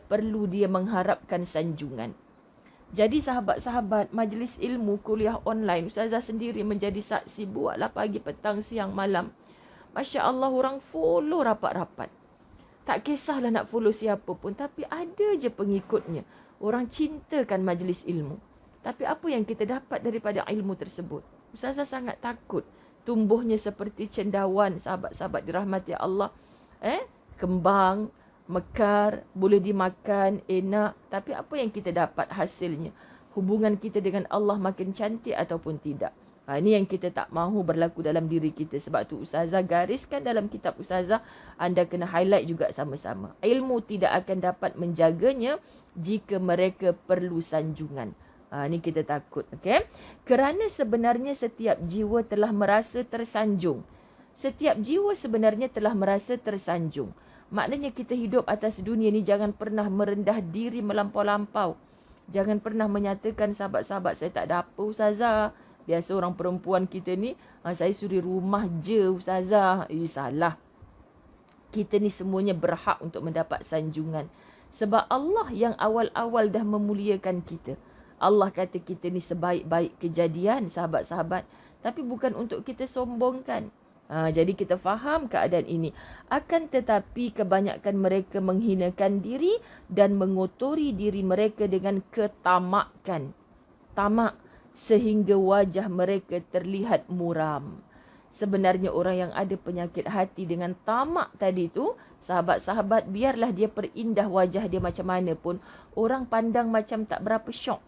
mengharapkan sanjungan. Jadi sahabat-sahabat majlis ilmu kuliah online, Ustazah sendiri menjadi saksi, buatlah pagi, petang, siang, malam. Masya Allah, orang follow rapat-rapat. Tak kisahlah nak follow siapa pun, tapi ada je pengikutnya. Orang cintakan majlis ilmu. Tapi apa yang kita dapat daripada ilmu tersebut? Ustazah sangat takut tumbuhnya seperti cendawan, sahabat-sahabat dirahmati Allah. Kembang, mekar, boleh dimakan, enak. Tapi apa yang kita dapat hasilnya? Hubungan kita dengan Allah makin cantik ataupun tidak? Ini yang kita tak mahu berlaku dalam diri kita. Sebab tu Ustazah gariskan dalam kitab Ustazah, anda kena highlight juga sama-sama. Ilmu tidak akan dapat menjaganya jika mereka perlu sanjungan. Ni kita takut. Okay? Kerana sebenarnya setiap jiwa telah merasa tersanjung. Setiap jiwa sebenarnya telah merasa tersanjung. Maknanya kita hidup atas dunia ni jangan pernah merendah diri melampau-lampau. Jangan pernah menyatakan sahabat-sahabat saya tak ada apa Ustazah. Biasa orang perempuan kita ni, saya suri rumah je Ustazah. Salah. Kita ni semuanya berhak untuk mendapat sanjungan. Sebab Allah yang awal-awal dah memuliakan kita. Allah kata kita ni sebaik-baik kejadian sahabat-sahabat. Tapi bukan untuk kita sombongkan. Jadi kita faham keadaan ini. Akan tetapi kebanyakan mereka menghinakan diri dan mengotori diri mereka dengan ketamakan. Tamak. Sehingga wajah mereka terlihat muram. Sebenarnya orang yang ada penyakit hati dengan tamak tadi tu, sahabat-sahabat, biarlah dia perindah wajah dia macam mana pun, orang pandang macam tak berapa syok.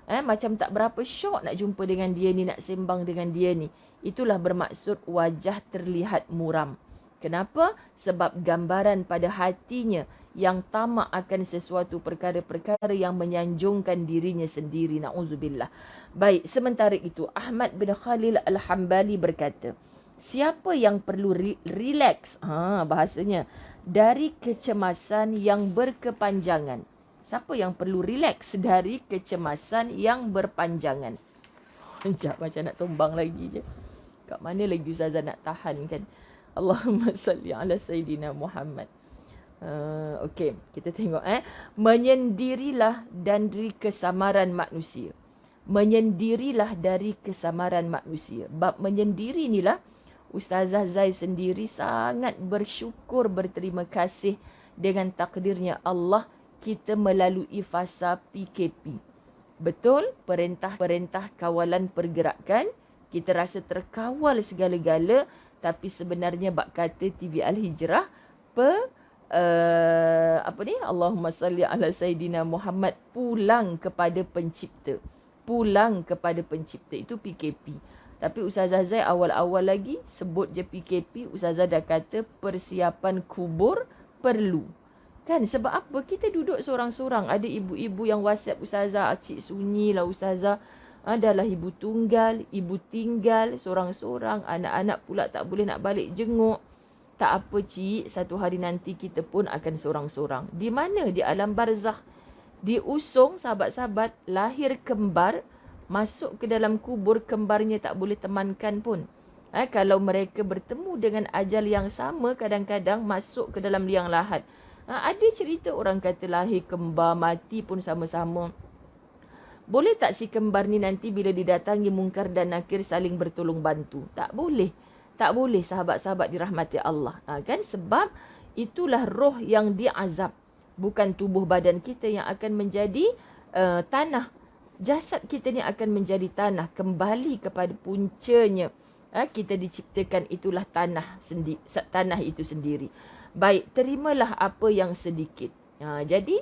Macam tak berapa syok nak jumpa dengan dia ni, nak sembang dengan dia ni. Itulah bermaksud wajah terlihat muram. Kenapa? Sebab gambaran pada hatinya yang tamak akan sesuatu perkara-perkara yang menyanjungkan dirinya sendiri. Na'udzubillah. Baik, sementara itu Ahmad bin Khalil Al-Hambali berkata, siapa yang perlu relax, bahasanya, dari kecemasan yang berkepanjangan. Siapa yang perlu relax dari kecemasan yang berpanjangan? Sekejap, macam nak tumbang lagi je. Kat mana lagi Ustazah nak tahan kan? Allahumma salli ala Sayyidina Muhammad. Okey, kita tengok. Menyendirilah dari kesamaran manusia. Menyendirilah dari kesamaran manusia. Bab menyendiri inilah Ustazah Zai sendiri sangat bersyukur, berterima kasih dengan takdirnya Allah kita melalui fasa PKP. Betul, perintah kawalan pergerakan, kita rasa terkawal segala-gala, tapi sebenarnya bab kata TV Al-Hijrah Allahumma salli ala Sayyidina Muhammad, pulang kepada pencipta. Pulang kepada pencipta, itu PKP. Tapi Ustazah Zai awal-awal lagi sebut je PKP, Ustazah dah kata persiapan kubur perlu. Kan sebab apa? Kita duduk seorang-seorang. Ada ibu-ibu yang WhatsApp Ustazah, cik sunyi lah Ustazah. Adalah ibu tunggal, ibu tinggal seorang-seorang. Anak-anak pula tak boleh nak balik jenguk. Tak apa cik, satu hari nanti kita pun akan seorang-seorang. Di mana? Di alam barzakh. Diusung sahabat-sahabat, lahir kembar, masuk ke dalam kubur, kembarnya tak boleh temankan pun. Kalau mereka bertemu dengan ajal yang sama, kadang-kadang masuk ke dalam liang lahat. Ada cerita orang kata lahir kembar, mati pun sama-sama. Boleh tak si kembar ni nanti bila didatangi mungkar dan nakir saling bertolong bantu? Tak boleh. Tak boleh sahabat-sahabat dirahmati Allah. Kan? Sebab itulah roh yang diazab. Bukan tubuh badan kita yang akan menjadi tanah. Jasad kita ni akan menjadi tanah. Kembali kepada puncanya. Kita diciptakan, itulah tanah itu sendiri. Baik, terimalah apa yang sedikit. Jadi,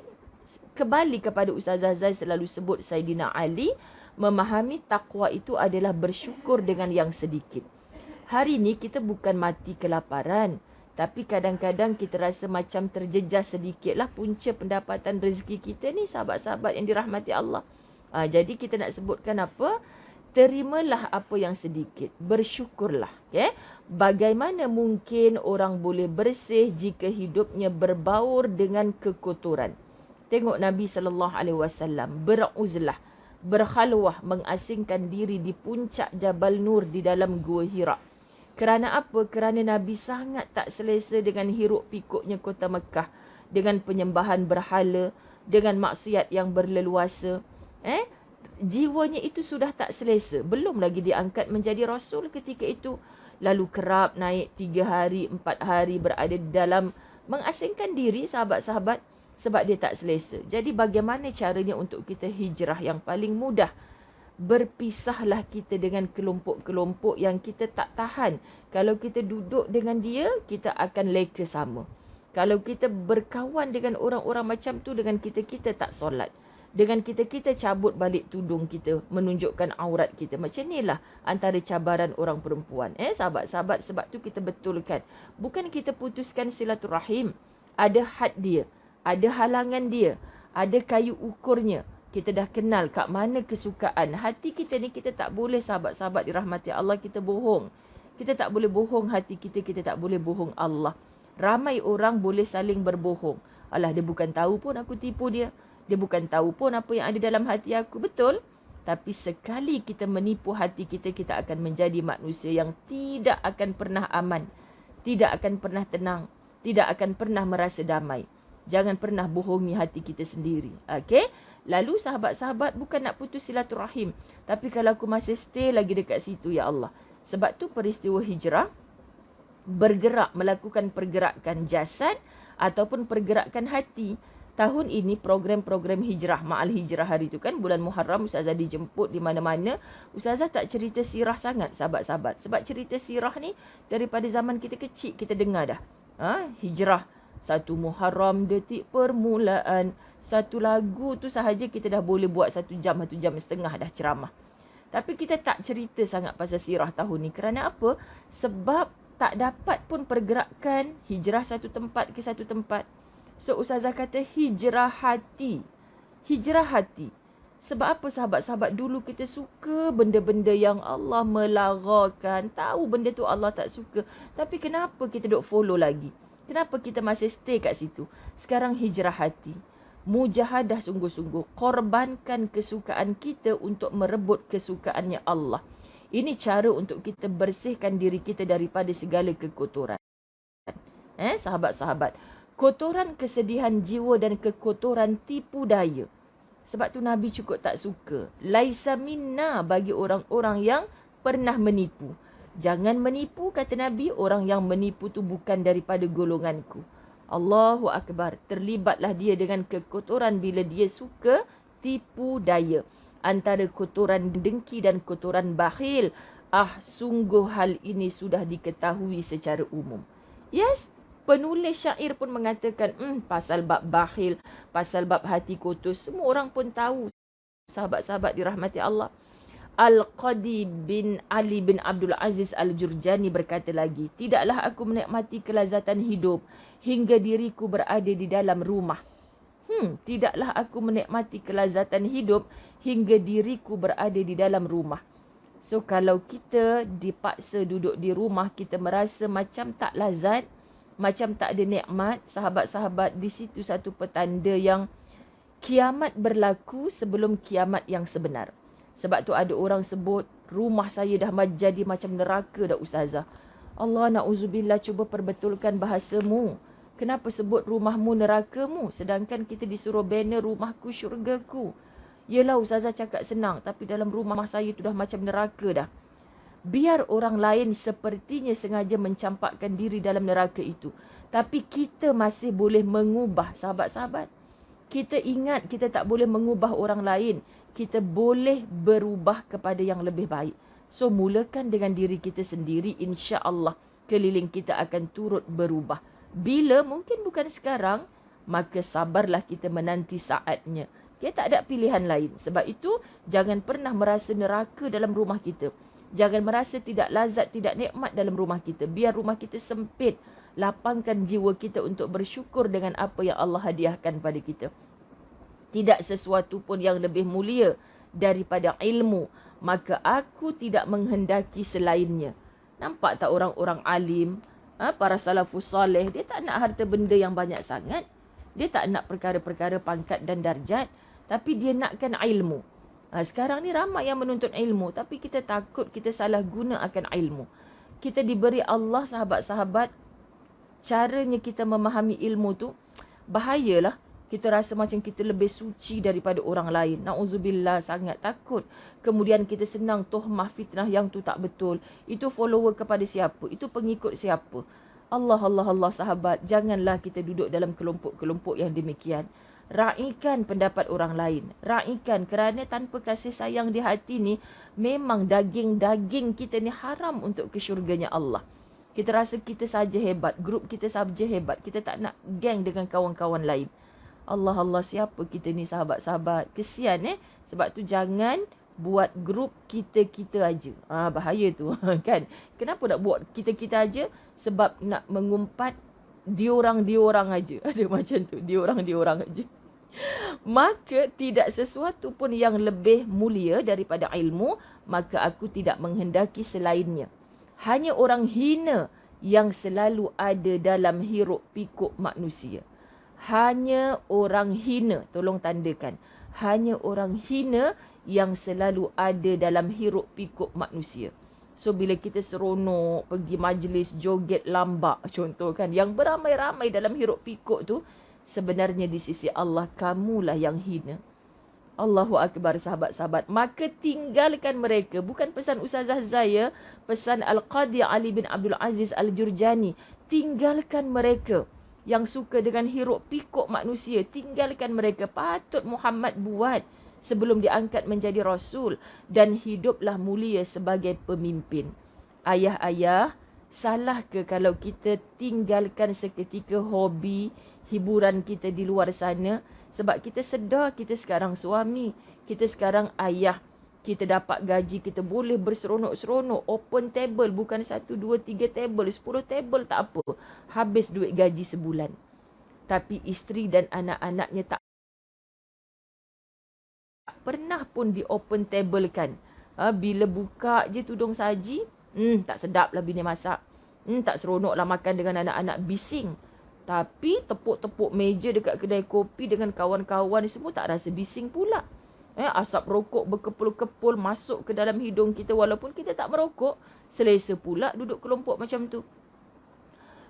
kembali kepada Ustazah Zai selalu sebut Saidina Ali, memahami takwa itu adalah bersyukur dengan yang sedikit. Hari ni kita bukan mati kelaparan. Tapi kadang-kadang kita rasa macam terjejas sedikitlah punca pendapatan rezeki kita ni, sahabat-sahabat yang dirahmati Allah. Jadi kita nak sebutkan apa? Terimalah apa yang sedikit. Bersyukurlah. Okay? Bagaimana mungkin orang boleh bersih jika hidupnya berbaur dengan kekotoran? Tengok Nabi SAW beruzlah, berkhalwah, mengasingkan diri di puncak Jabal Nur di dalam Gua Hira. Kerana apa? Kerana Nabi sangat tak selesa dengan hiruk pikuknya kota Mekah. Dengan penyembahan berhala, dengan maksiat yang berleluasa. Jiwanya itu sudah tak selesa. Belum lagi diangkat menjadi Rasul ketika itu. lalu kerap naik 3 hari, 4 hari berada dalam mengasingkan diri sahabat-sahabat sebab dia tak selesa. Jadi bagaimana caranya untuk kita hijrah yang paling mudah? Berpisahlah kita dengan kelompok-kelompok yang kita tak tahan. Kalau kita duduk dengan dia, kita akan leka sama. Kalau kita berkawan dengan orang-orang macam tu, dengan kita tak solat. Dengan kita cabut balik tudung kita, menunjukkan aurat kita. Macam inilah antara cabaran orang perempuan. Sahabat-sahabat, sebab tu kita betulkan. Bukan kita putuskan silaturahim. Ada had dia. Ada halangan dia. Ada kayu ukurnya. Kita dah kenal kat mana kesukaan. Hati kita ni kita tak boleh, sahabat-sahabat dirahmati Allah, kita bohong. Kita tak boleh bohong hati kita. Kita tak boleh bohong Allah. Ramai orang boleh saling berbohong. Alah, dia bukan tahu pun aku tipu dia. Dia bukan tahu pun apa yang ada dalam hati aku. Betul. Tapi sekali kita menipu hati kita, kita akan menjadi manusia yang tidak akan pernah aman. Tidak akan pernah tenang. Tidak akan pernah merasa damai. Jangan pernah bohongi hati kita sendiri. Okey? Lalu sahabat-sahabat, bukan nak putus silaturahim. Tapi kalau aku masih stay lagi dekat situ, ya Allah. Sebab tu peristiwa hijrah, bergerak, melakukan pergerakan jasad ataupun pergerakan hati. Tahun ini program-program hijrah, Ma'al Hijrah hari tu kan, bulan Muharram, Ustazah dijemput di mana-mana. Ustazah tak cerita sirah sangat, sahabat-sahabat. Sebab cerita sirah ni daripada zaman kita kecil kita dengar dah. Hijrah, 1 Muharram, detik permulaan. Satu lagu tu sahaja kita dah boleh buat 1 jam, 1 jam setengah dah ceramah. Tapi kita tak cerita sangat pasal sirah tahun ni. Kerana apa? Sebab tak dapat pun pergerakan hijrah satu tempat ke satu tempat. So Ustazah kata hijrah hati. Hijrah hati. Sebab apa sahabat-sahabat? Dulu kita suka benda-benda yang Allah melarangkan. Tahu benda tu Allah tak suka. Tapi kenapa kita duk follow lagi? Kenapa kita masih stay kat situ? Sekarang hijrah hati. Mujahadah sungguh-sungguh. Korbankan kesukaan kita untuk merebut kesukaannya Allah. Ini cara untuk kita bersihkan diri kita daripada segala kekotoran. Sahabat-sahabat. Kotoran kesedihan jiwa dan kekotoran tipu daya. Sebab tu Nabi cukup tak suka. Laisa minna bagi orang-orang yang pernah menipu. Jangan menipu, kata Nabi. Orang yang menipu tu bukan daripada golonganku. Allahu Akbar. Terlibatlah dia dengan kekotoran bila dia suka tipu daya. Antara kotoran dengki dan kotoran bakhil. Sungguh hal ini sudah diketahui secara umum. Yes. Penulis syair pun mengatakan, pasal bab bakhil, pasal bab hati kotor, semua orang pun tahu. Sahabat-sahabat dirahmati Allah. Al-Qadi bin Ali bin Abdul Aziz Al-Jurjani berkata lagi, tidaklah aku menikmati kelazatan hidup hingga diriku berada di dalam rumah. Tidaklah aku menikmati kelazatan hidup hingga diriku berada di dalam rumah. So kalau kita dipaksa duduk di rumah, kita merasa macam tak lazat, macam tak ada nikmat, sahabat-sahabat, di situ satu petanda yang kiamat berlaku sebelum kiamat yang sebenar. Sebab tu ada orang sebut, rumah saya dah jadi macam neraka dah Ustazah. Allah na'udzubillah, cuba perbetulkan bahasamu. Kenapa sebut rumahmu nerakamu? Sedangkan kita disuruh banner rumahku syurgaku. Yelah Ustazah cakap senang, tapi dalam rumah saya tu dah macam neraka dah. Biar orang lain sepertinya sengaja mencampakkan diri dalam neraka itu. Tapi kita masih boleh mengubah, sahabat-sahabat. Kita ingat kita tak boleh mengubah orang lain. Kita boleh berubah kepada yang lebih baik. So mulakan dengan diri kita sendiri. InsyaAllah keliling kita akan turut berubah. Bila? Mungkin bukan sekarang. Maka sabarlah kita menanti saatnya. Kita tak ada pilihan lain. Sebab itu jangan pernah merasa neraka dalam rumah kita. Jangan merasa tidak lazat, tidak nikmat dalam rumah kita. Biar rumah kita sempit. Lapangkan jiwa kita untuk bersyukur dengan apa yang Allah hadiahkan pada kita. Tidak sesuatu pun yang lebih mulia daripada ilmu. Maka aku tidak menghendaki selainnya. Nampak tak orang-orang alim, para salafus salih, dia tak nak harta benda yang banyak sangat. Dia tak nak perkara-perkara pangkat dan darjat. Tapi dia nakkan ilmu. Sekarang ni ramai yang menuntut ilmu, tapi kita takut kita salah guna akan ilmu. Kita diberi Allah, sahabat-sahabat, caranya kita memahami ilmu tu bahayalah. Kita rasa macam kita lebih suci daripada orang lain. Na'udzubillah, sangat takut. Kemudian kita senang tuhmah fitnah yang tu tak betul. Itu follower kepada siapa? Itu pengikut siapa? Allah, Allah, Allah sahabat. Janganlah kita duduk dalam kelompok-kelompok yang demikian. Raikan pendapat orang lain. Raikan, kerana tanpa kasih sayang di hati ni, memang daging-daging kita ni haram untuk ke syurganya Allah. Kita rasa kita saja hebat. Grup kita saja hebat. Kita tak nak geng dengan kawan-kawan lain. Allah, Allah, siapa kita ni sahabat-sahabat? Kesian Sebab tu jangan buat grup kita-kita aja. Bahaya tu kan. Kenapa nak buat kita-kita aja? Sebab nak mengumpat diorang aja. Ada macam tu, diorang aja. Maka tidak sesuatu pun yang lebih mulia daripada ilmu, maka aku tidak menghendaki selainnya. Hanya orang hina yang selalu ada dalam hiruk pikuk manusia. Hanya orang hina, tolong tandakan. Hanya orang hina yang selalu ada dalam hiruk pikuk manusia. So, bila kita seronok, pergi majlis, joget, lambak, contoh kan, yang beramai-ramai dalam hiruk pikuk tu, sebenarnya di sisi Allah, kamulah yang hina. Allahu Akbar, sahabat-sahabat. Maka tinggalkan mereka. Bukan pesan Ustazah Zaya, pesan Al-Qadhi Ali bin Abdul Aziz Al-Jurjani. Tinggalkan mereka yang suka dengan hiruk pikuk manusia. Tinggalkan mereka. Patut Muhammad buat sebelum diangkat menjadi Rasul. Dan hiduplah mulia sebagai pemimpin. Ayah-ayah, salah ke kalau kita tinggalkan seketika hobi, hiburan kita di luar sana? Sebab kita sedar kita sekarang suami, kita sekarang ayah. Kita dapat gaji, kita boleh berseronok-seronok. Open table, bukan 1, 2, 3 table, 10 table tak apa. Habis duit gaji sebulan. Tapi isteri dan anak-anaknya tak pernah pun di open table kan. Bila buka je tudung saji, tak sedap lah bini masak. Tak seronok lah makan dengan anak-anak, bising. Tapi tepuk-tepuk meja dekat kedai kopi dengan kawan-kawan semua tak rasa bising pula. Asap rokok berkepul-kepul masuk ke dalam hidung kita walaupun kita tak merokok. Selesa pula duduk kelompok macam tu.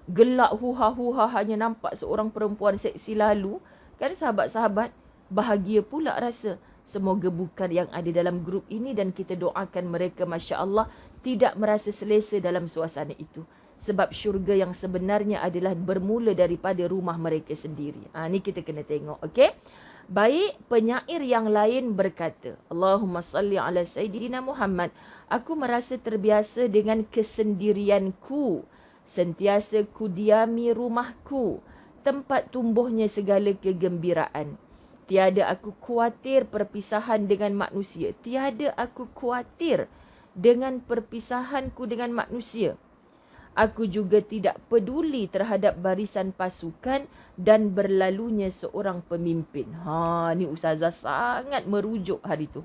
Gelak huha-huha hanya nampak seorang perempuan seksi lalu. Kan sahabat-sahabat, bahagia pula rasa. Semoga bukan yang ada dalam grup ini dan kita doakan mereka, Masya Allah, tidak merasa selesa dalam suasana itu. Sebab syurga yang sebenarnya adalah bermula daripada rumah mereka sendiri. Ni kita kena tengok, okey? Baik, penyair yang lain berkata, Allahumma salli ala Sayyidina Muhammad. Aku merasa terbiasa dengan kesendirianku. Sentiasa ku diami rumahku. Tempat tumbuhnya segala kegembiraan. Tiada aku khawatir perpisahan dengan manusia. Tiada aku khawatir dengan perpisahanku dengan manusia. Aku juga tidak peduli terhadap barisan pasukan dan berlalunya seorang pemimpin. Ni Ustazah sangat merujuk hari tu.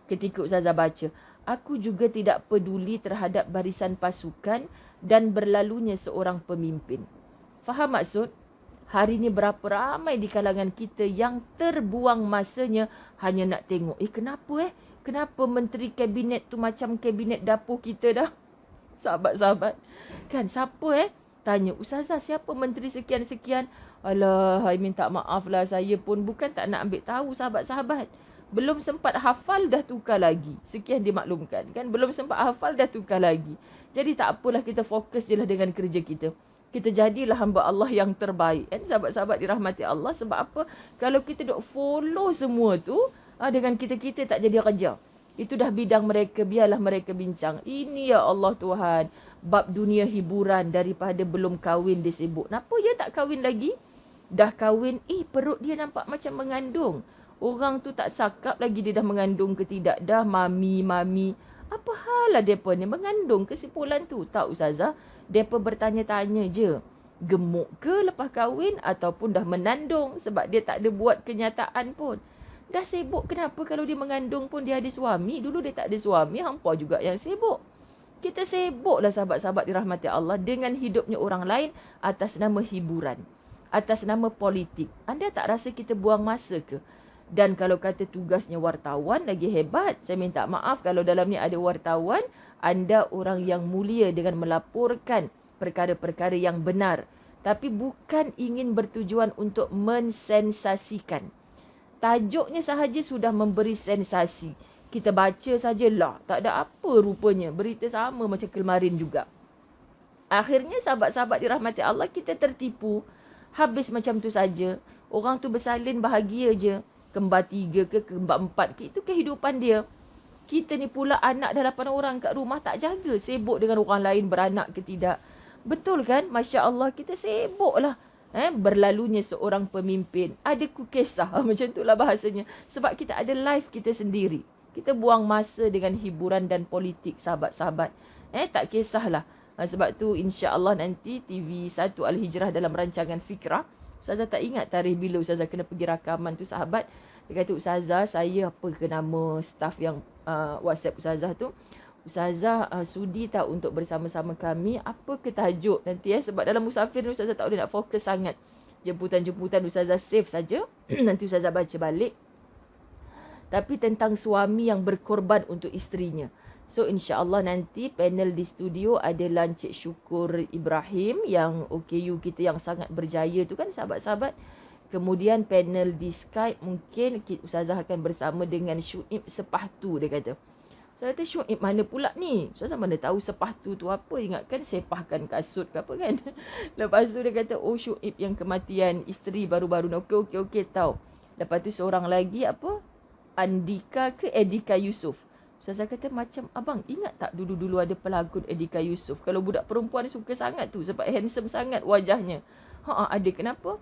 Ketika Ustazah baca, aku juga tidak peduli terhadap barisan pasukan dan berlalunya seorang pemimpin. Faham maksud? Hari ni berapa ramai di kalangan kita yang terbuang masanya hanya nak tengok. Kenapa Kenapa menteri kabinet tu macam kabinet dapur kita dah? Sahabat-sahabat. Kan siapa tanya, Ustazah siapa menteri sekian-sekian? Alah, I minta maaf lah, saya pun bukan tak nak ambil tahu sahabat-sahabat. Belum sempat hafal dah tukar lagi. Sekian dimaklumkan kan. Belum sempat hafal dah tukar lagi. Jadi tak apalah, kita fokus je lah dengan kerja kita. Kita jadilah hamba Allah yang terbaik. Kan sahabat-sahabat dirahmati Allah. Sebab apa? Kalau kita duk follow semua tu, dengan kita-kita tak jadi kerja. Itu dah bidang mereka, biarlah mereka bincang. Ini ya Allah Tuhan, bab dunia hiburan daripada belum kahwin dia sibuk. Kenapa dia tak kahwin lagi? Dah kahwin, perut dia nampak macam mengandung. Orang tu tak cakap lagi dia dah mengandung ke tidak. Dah mami. Apa hal lah mereka ni mengandung kesimpulan tu? Tak Ustazah, mereka bertanya-tanya je. Gemuk ke lepas kahwin ataupun dah menandung sebab dia tak ada buat kenyataan pun. Dah sibuk, kenapa kalau dia mengandung pun dia ada suami? Dulu dia tak ada suami, hampa juga yang sibuk. Kita sibuklah sahabat-sahabat dirahmati Allah dengan hidupnya orang lain atas nama hiburan, atas nama politik. Anda tak rasa kita buang masa ke? Dan kalau kata tugasnya wartawan lagi hebat, saya minta maaf kalau dalam ni ada wartawan, anda orang yang mulia dengan melaporkan perkara-perkara yang benar. Tapi bukan ingin bertujuan untuk mensensasikan. Tajuknya sahaja sudah memberi sensasi. Kita baca sajalah, tak ada apa rupanya. Berita sama macam kemarin juga. Akhirnya sahabat-sahabat dirahmati Allah, kita tertipu. Habis macam tu saja. Orang tu bersalin bahagia je. Kembar 3 ke kembar 4 ke, itu kehidupan dia. Kita ni pula anak dah 8 orang kat rumah, tak jaga. Sibuk dengan orang lain beranak ke tidak. Betul kan? Masya Allah, kita sibuk lah. Berlalunya seorang pemimpin. Ada kisah. Macam itulah bahasanya. Sebab kita ada life kita sendiri. Kita buang masa dengan hiburan dan politik, sahabat-sahabat. Tak kisahlah. Sebab tu insya-Allah nanti TV1 Al-Hijrah dalam rancangan Fikrah. Ustazah tak ingat tarikh bila Ustazah kena pergi rakaman tu, sahabat. Dia kata, Ustazah, saya apa ke nama staff yang WhatsApp Ustazah tu. Ustazah sudi tak untuk bersama-sama kami? Apa ke tajuk nanti sebab dalam musafir ni Ustazah tak boleh nak fokus sangat. Jemputan-jemputan Ustazah save saja. Nanti Ustazah baca balik. Tapi tentang suami yang berkorban untuk isterinya. So insya-Allah nanti panel di studio adalah Encik Syukur Ibrahim yang OKU kita yang sangat berjaya tu kan, sahabat-sahabat. Kemudian panel di Skype mungkin Ustazah akan bersama dengan Syuib Sepahtu, dia kata. Saya kata, Syuib mana pula ni? Ustazah mana tahu sepahtu tu apa? Ingatkan sepahkan kasut ke apa kan? Lepas tu dia kata, oh Syuib yang kematian isteri baru-baru ni. Okey tahu. Lepas tu seorang lagi apa? Andika ke Edika Yusof. Ustazah kata, macam abang ingat tak dulu-dulu ada pelakon Edika Yusof? Kalau budak perempuan suka sangat tu sebab handsome sangat wajahnya. Ada kenapa?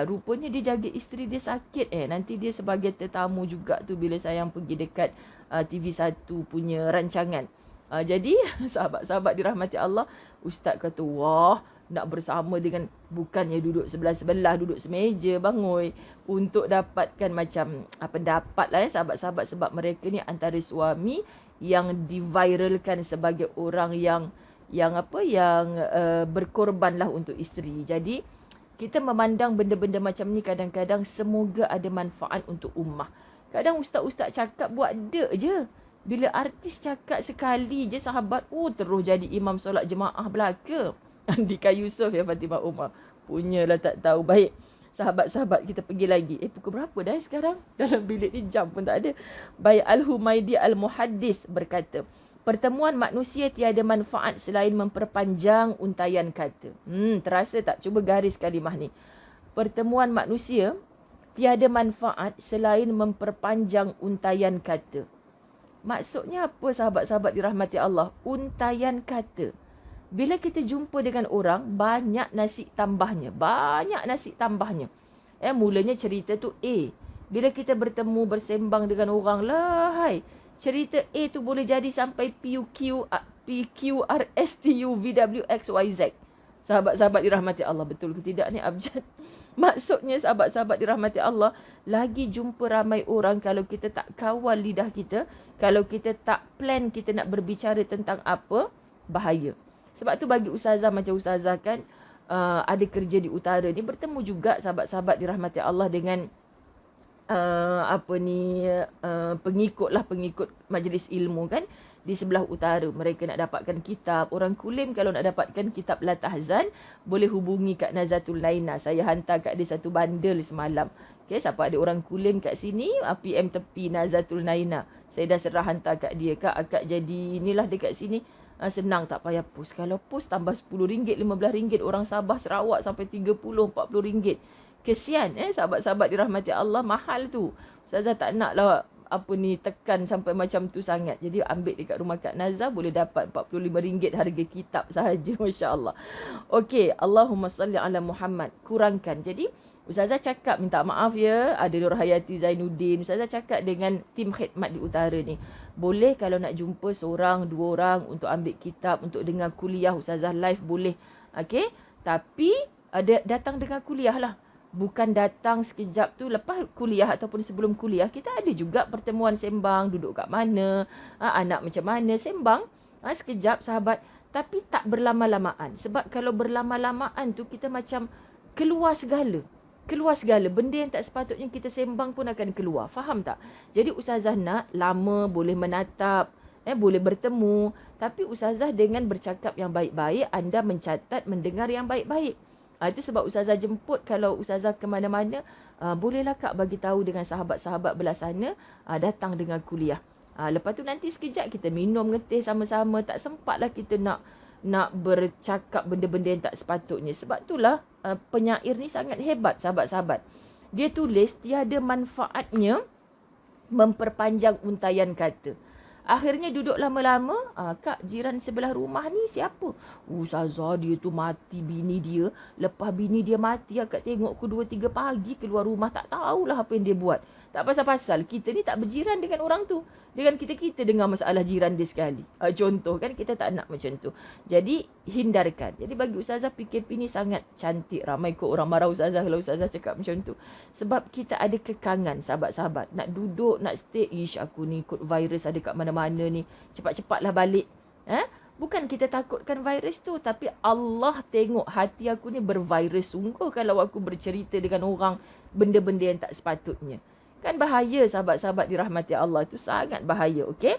Rupanya dia jaga isteri dia sakit. Nanti dia sebagai tetamu juga tu bila sayang pergi dekat TV1 punya rancangan. Jadi sahabat-sahabat dirahmati Allah, Ustaz kata, wah, nak bersama dengan, bukannya duduk sebelah-sebelah, duduk semeja bangoi, untuk dapatkan macam pendapat lah sahabat-sahabat, sebab mereka ni antara suami yang diviralkan sebagai orang yang berkorban lah untuk isteri. Jadi kita memandang benda-benda macam ni kadang-kadang semoga ada manfaat untuk ummah. Kadang ustaz-ustaz cakap buat dek je. Bila artis cakap sekali je sahabat, terus jadi imam solat jemaah belaka. Andika Yusof ya, Fatimah Umar. Punyalah tak tahu. Baik, sahabat-sahabat kita pergi lagi. Pukul berapa dah sekarang? Dalam bilik ni jam pun tak ada. Baik, Al-Humaydi Al-Muhaddis berkata, pertemuan manusia tiada manfaat selain memperpanjang untaian kata. Terasa tak? Cuba garis kalimah ni. Pertemuan manusia tiada manfaat selain memperpanjang untaian kata. Maksudnya apa sahabat-sahabat dirahmati Allah? Untaian kata. Bila kita jumpa dengan orang, banyak nasi tambahnya. Mulanya cerita tu A. Bila kita bertemu, bersembang dengan orang, lahai, cerita A tu boleh jadi sampai PQRSTUVWXYZ. Sahabat-sahabat dirahmati Allah. Betul ke tidak ni abjad? Maksudnya sahabat-sahabat dirahmati Allah, lagi jumpa ramai orang, kalau kita tak kawal lidah kita, kalau kita tak plan kita nak berbicara tentang apa, bahaya. Sebab tu bagi ustazah macam ustazah kan, ada kerja di utara ni, bertemu juga sahabat-sahabat dirahmati Allah dengan pengikut majlis ilmu kan, di sebelah utara. Mereka nak dapatkan kitab. Orang Kulim kalau nak dapatkan kitab Latahzan, boleh hubungi Kak Nazatul Laina. Saya hantar kat dia satu bundle semalam. Okay, siapa ada orang Kulim kat sini, PM tepi Nazatul Laina. Saya dah serah hantar kat dia. Kak, akak jadi inilah dekat sini. Senang, tak payah post. Kalau post tambah RM10, RM15, orang Sabah Sarawak sampai RM30-40. Kesian sahabat-sahabat dirahmati Allah, mahal tu. Ustazah tak nak lah tekan sampai macam tu sangat. Jadi ambil dekat rumah Kak Nazah, boleh dapat RM45 harga kitab sahaja. Masya Allah. Okey, Allahumma salli ala Muhammad. Kurangkan. Jadi Ustazah cakap, minta maaf ya, ada Nur Hayati Zainuddin. Ustazah cakap dengan tim khidmat di utara ni, boleh kalau nak jumpa seorang, dua orang untuk ambil kitab, untuk dengar kuliah Ustazah live boleh. Okey, tapi datang dengar kuliah lah. Bukan datang sekejap tu lepas kuliah ataupun sebelum kuliah. Kita ada juga pertemuan sembang, duduk kat mana, anak macam mana, sembang sekejap sahabat. Tapi tak berlama-lamaan. Sebab kalau berlama-lamaan tu kita macam keluar segala. Benda yang tak sepatutnya kita sembang pun akan keluar. Faham tak? Jadi ustazah nak lama boleh menatap, boleh bertemu. Tapi ustazah dengan bercakap yang baik-baik, anda mencatat, mendengar yang baik-baik. Itu sebab Ustazah jemput kalau Ustazah ke mana-mana, bolehlah Kak bagi tahu dengan sahabat-sahabat belah sana, datang dengan kuliah. Lepas tu nanti sekejap kita minum ngeteh sama-sama. Tak sempatlah kita nak bercakap benda-benda yang tak sepatutnya. Sebab itulah penyair ni sangat hebat, sahabat-sahabat. Dia tulis tiada manfaatnya memperpanjang untaian kata. Akhirnya duduk lama-lama, Kak, jiran sebelah rumah ni siapa? Ustazah, dia tu mati bini dia. Lepas bini dia mati, Kak tengok ke 2-3 pagi keluar rumah. Tak tahulah apa yang dia buat. Tak pasal-pasal. Kita ni tak berjiran dengan orang tu. Dengan kita dengar masalah jiran dia sekali. Contoh kan, kita tak nak macam tu. Jadi, hindarkan. Jadi bagi Ustazah, PKP ni sangat cantik. Ramai kot orang marah Ustazah kalau Ustazah cakap macam tu. Sebab kita ada kekangan, sahabat-sahabat. Nak duduk, nak stay. Ish, aku ni ikut virus ada kat mana-mana ni. Cepat-cepatlah balik. Bukan kita takutkan virus tu. Tapi Allah tengok hati aku ni bervirus sungguh kalau aku bercerita dengan orang benda-benda yang tak sepatutnya. Kan bahaya, sahabat-sahabat dirahmati Allah. Itu sangat bahaya, okey?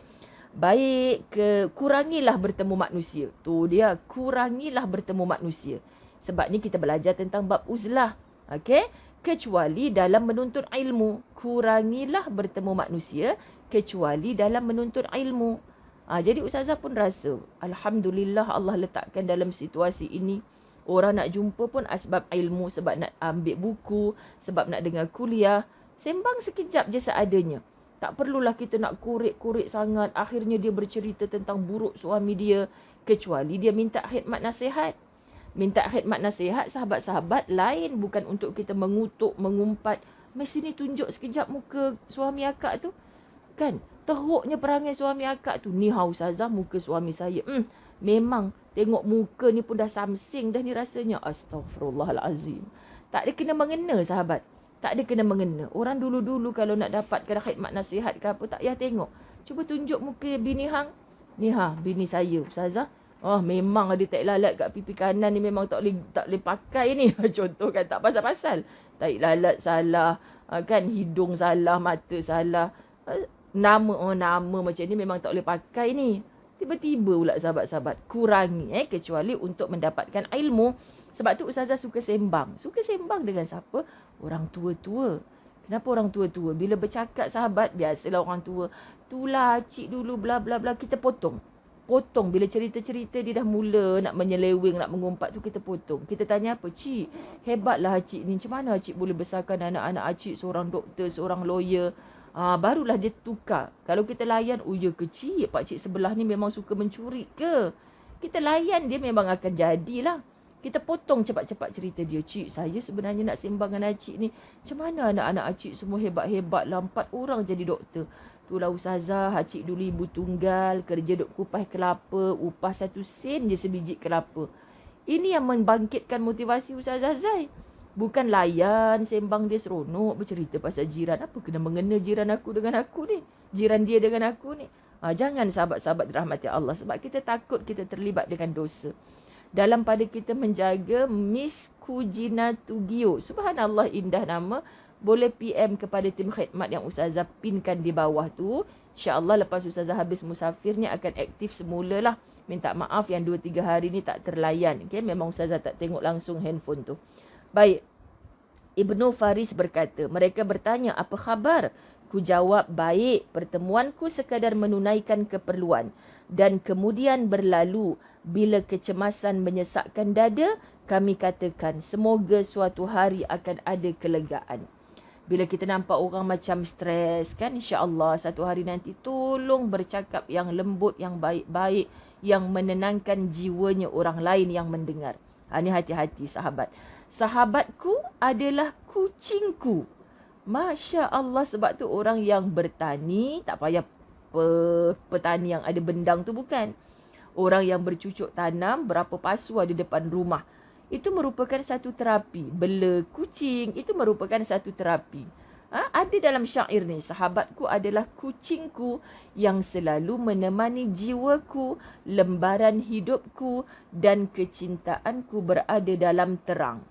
Baik, kurangilah bertemu manusia. Tu dia, kurangilah bertemu manusia. Sebab ni kita belajar tentang bab uzlah. Okey? Kecuali dalam menuntut ilmu. Kurangilah bertemu manusia kecuali dalam menuntut ilmu. Jadi Ustazah pun rasa, Alhamdulillah Allah letakkan dalam situasi ini. Orang nak jumpa pun asbab ilmu. Sebab nak ambil buku, sebab nak dengar kuliah. Sembang sekejap je seadanya. Tak perlulah kita nak korek-korek sangat. Akhirnya dia bercerita tentang buruk suami dia. Kecuali dia minta khidmat nasihat. Minta khidmat nasihat, sahabat-sahabat, lain bukan untuk kita mengutuk, mengumpat. Mesti ni tunjuk sekejap muka suami akak tu. Kan? Teruknya perangai suami akak tu. Ni Ustazah, muka suami saya. Memang tengok muka ni pun dah samsing dah ni rasanya. Astaghfirullahalazim. Tak ada kena mengena, sahabat. Tak ada kena mengena. Orang dulu-dulu kalau nak dapatkan khidmat nasihat ke apa, tak payah tengok. Cuba tunjuk muka bini hang. Ni bini saya, Ustazah. Memang ada tahi lalat kat pipi kanan ni, memang tak boleh pakai ni. Contoh kan, tak pasal-pasal. Tahi lalat salah, kan, hidung salah, mata salah. Nama macam ni memang tak boleh pakai ni. Tiba-tiba pula sahabat-sahabat, kurangi kecuali untuk mendapatkan ilmu. Sebab tu Ustazah suka sembang. Suka sembang dengan siapa? Orang tua-tua. Kenapa orang tua-tua? Bila bercakap sahabat, biasalah orang tua. Itulah cik dulu bla bla bla. Kita potong. Bila cerita-cerita dia dah mula nak menyeleweng, nak mengumpat tu, kita potong. Kita tanya apa? Cik, hebatlah cik ni. Macam mana cik boleh besarkan anak-anak cik, seorang doktor, seorang lawyer? Barulah dia tukar. Kalau kita layan, ya ke cik, pakcik sebelah ni memang suka mencuri ke? Kita layan, dia memang akan jadilah. Kita potong cepat-cepat cerita dia. Cik, saya sebenarnya nak sembang dengan cik ni. Macam mana anak-anak cik semua hebat-hebat lah. 4 orang jadi doktor. Itulah Ustazah, cik dulu ibu tunggal. Kerja duk kupas kelapa. Upah 1 sen je sebiji kelapa. Ini yang membangkitkan motivasi Ustazah Zai. Bukan layan, sembang dia seronok. Bercerita pasal jiran. Apa kena mengena jiran aku dengan aku ni? Jiran dia dengan aku ni? Jangan sahabat-sahabat dirahmati Allah. Sebab kita takut kita terlibat dengan dosa. Dalam pada kita menjaga Miss Kujina Tugio. Subhanallah, indah nama. Boleh PM kepada tim khidmat yang Ustazah pinkan di bawah tu. InsyaAllah lepas Ustazah habis musafirnya akan aktif semula lah. Minta maaf yang 2-3 hari ni tak terlayan. Okay? Memang Ustazah tak tengok langsung handphone tu. Baik. Ibnu Faris berkata, mereka bertanya, apa khabar? Ku jawab, baik. Pertemuanku sekadar menunaikan keperluan. Dan kemudian berlalu. Bila kecemasan menyesakkan dada, kami katakan semoga suatu hari akan ada kelegaan. Bila kita nampak orang macam stres, kan, insya-Allah satu hari nanti tolong bercakap yang lembut, yang baik-baik, yang menenangkan jiwanya orang lain yang mendengar. Ini hati-hati sahabat. Sahabatku adalah kucingku. Masya Allah, sebab tu orang yang bertani, tak payah petani yang ada bendang tu bukan. Orang yang bercucuk tanam berapa pasu ada depan rumah. Itu merupakan satu terapi. Bela kucing itu merupakan satu terapi. Ada dalam syair ni, sahabatku adalah kucingku yang selalu menemani jiwaku, lembaran hidupku dan kecintaanku berada dalam terang.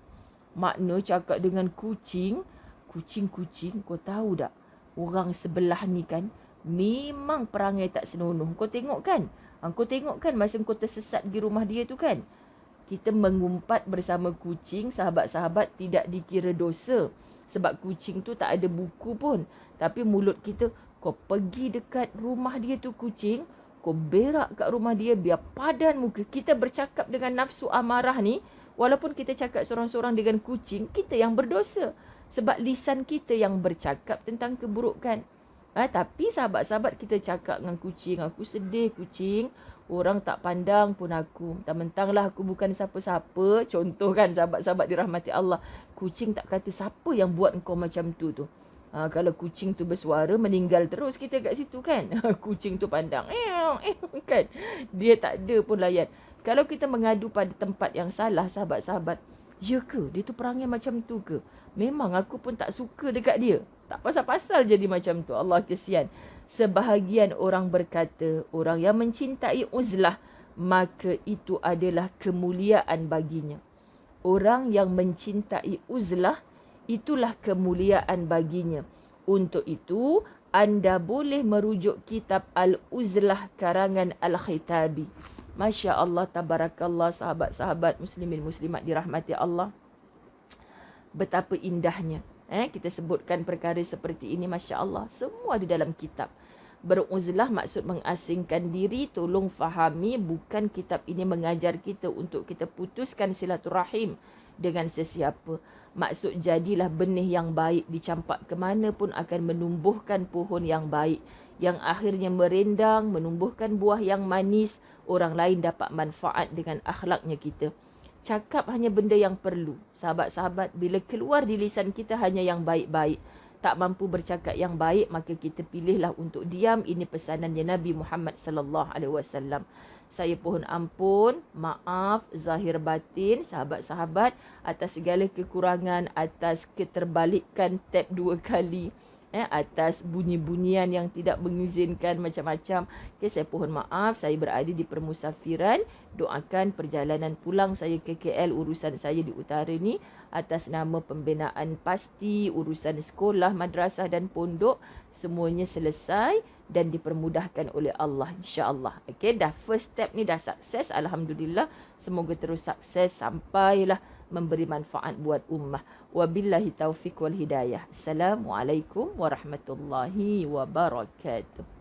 Makna cakap dengan kucing, kucing-kucing, kau tahu tak? Orang sebelah ni kan, memang perangai tak senonoh. Kau tengok kan? Kau tengok kan masa kau tersesat di rumah dia tu kan? kita mengumpat bersama kucing, sahabat-sahabat, tidak dikira dosa. Sebab kucing tu tak ada buku pun. Tapi mulut kita, kau pergi dekat rumah dia tu kucing, kau berak kat rumah dia, biar padan muka. Kita bercakap dengan nafsu amarah ni, walaupun kita cakap seorang-seorang dengan kucing, kita yang berdosa. Sebab lisan kita yang bercakap tentang keburukan. Tapi sahabat-sahabat kita cakap dengan kucing, aku sedih kucing, orang tak pandang pun aku. Mentang-mentanglah aku bukan siapa-siapa. Contoh kan sahabat-sahabat dirahmati Allah. Kucing tak kata siapa yang buat kau macam tu. Kalau kucing tu bersuara, meninggal terus kita kat situ kan. Kucing tu pandang. Kan. Dia tak ada pun layan. Kalau kita mengadu pada tempat yang salah sahabat-sahabat. Ya ke? Dia tu perangai macam tu ke? Memang aku pun tak suka dekat dia. Tak pasal-pasal jadi macam tu. Allah kesian. Sebahagian orang berkata, orang yang mencintai uzlah, maka itu adalah kemuliaan baginya. Orang yang mencintai uzlah, itulah kemuliaan baginya. Untuk itu, anda boleh merujuk kitab Al-Uzlah karangan Al-Khitabi. Masya Allah, tabarakallah, sahabat-sahabat muslimin muslimat dirahmati Allah. Betapa indahnya. Kita sebutkan perkara seperti ini, Masya Allah. Semua di dalam kitab. Beruzlah maksud mengasingkan diri. Tolong fahami, bukan kitab ini mengajar kita untuk kita putuskan silaturahim dengan sesiapa. Maksud jadilah benih yang baik, dicampak ke mana pun akan menumbuhkan pohon yang baik. Yang akhirnya merendang, menumbuhkan buah yang manis. Orang lain dapat manfaat dengan akhlaknya kita. Cakap hanya benda yang perlu. Sahabat-sahabat, bila keluar di lisan kita hanya yang baik-baik. Tak mampu bercakap yang baik, maka kita pilihlah untuk diam. Ini pesanannya Nabi Muhammad sallallahu alaihi wasallam. Saya pohon ampun, maaf, zahir batin, sahabat-sahabat, atas segala kekurangan, atas keterbalikan tab 2 kali. Atas bunyi-bunyian yang tidak mengizinkan macam-macam. Saya pohon maaf, saya berada di permusafiran. Doakan perjalanan pulang saya ke KL, urusan saya di utara ni. Atas nama pembinaan pasti, urusan sekolah, madrasah dan pondok. Semuanya selesai dan dipermudahkan oleh Allah, insya-Allah. Dah first step ni dah sukses, alhamdulillah. Semoga terus sukses sampailah memberi manfaat buat ummah. Wabillahi taufiq wal hidayah. Assalamualaikum warahmatullahi wabarakatuh.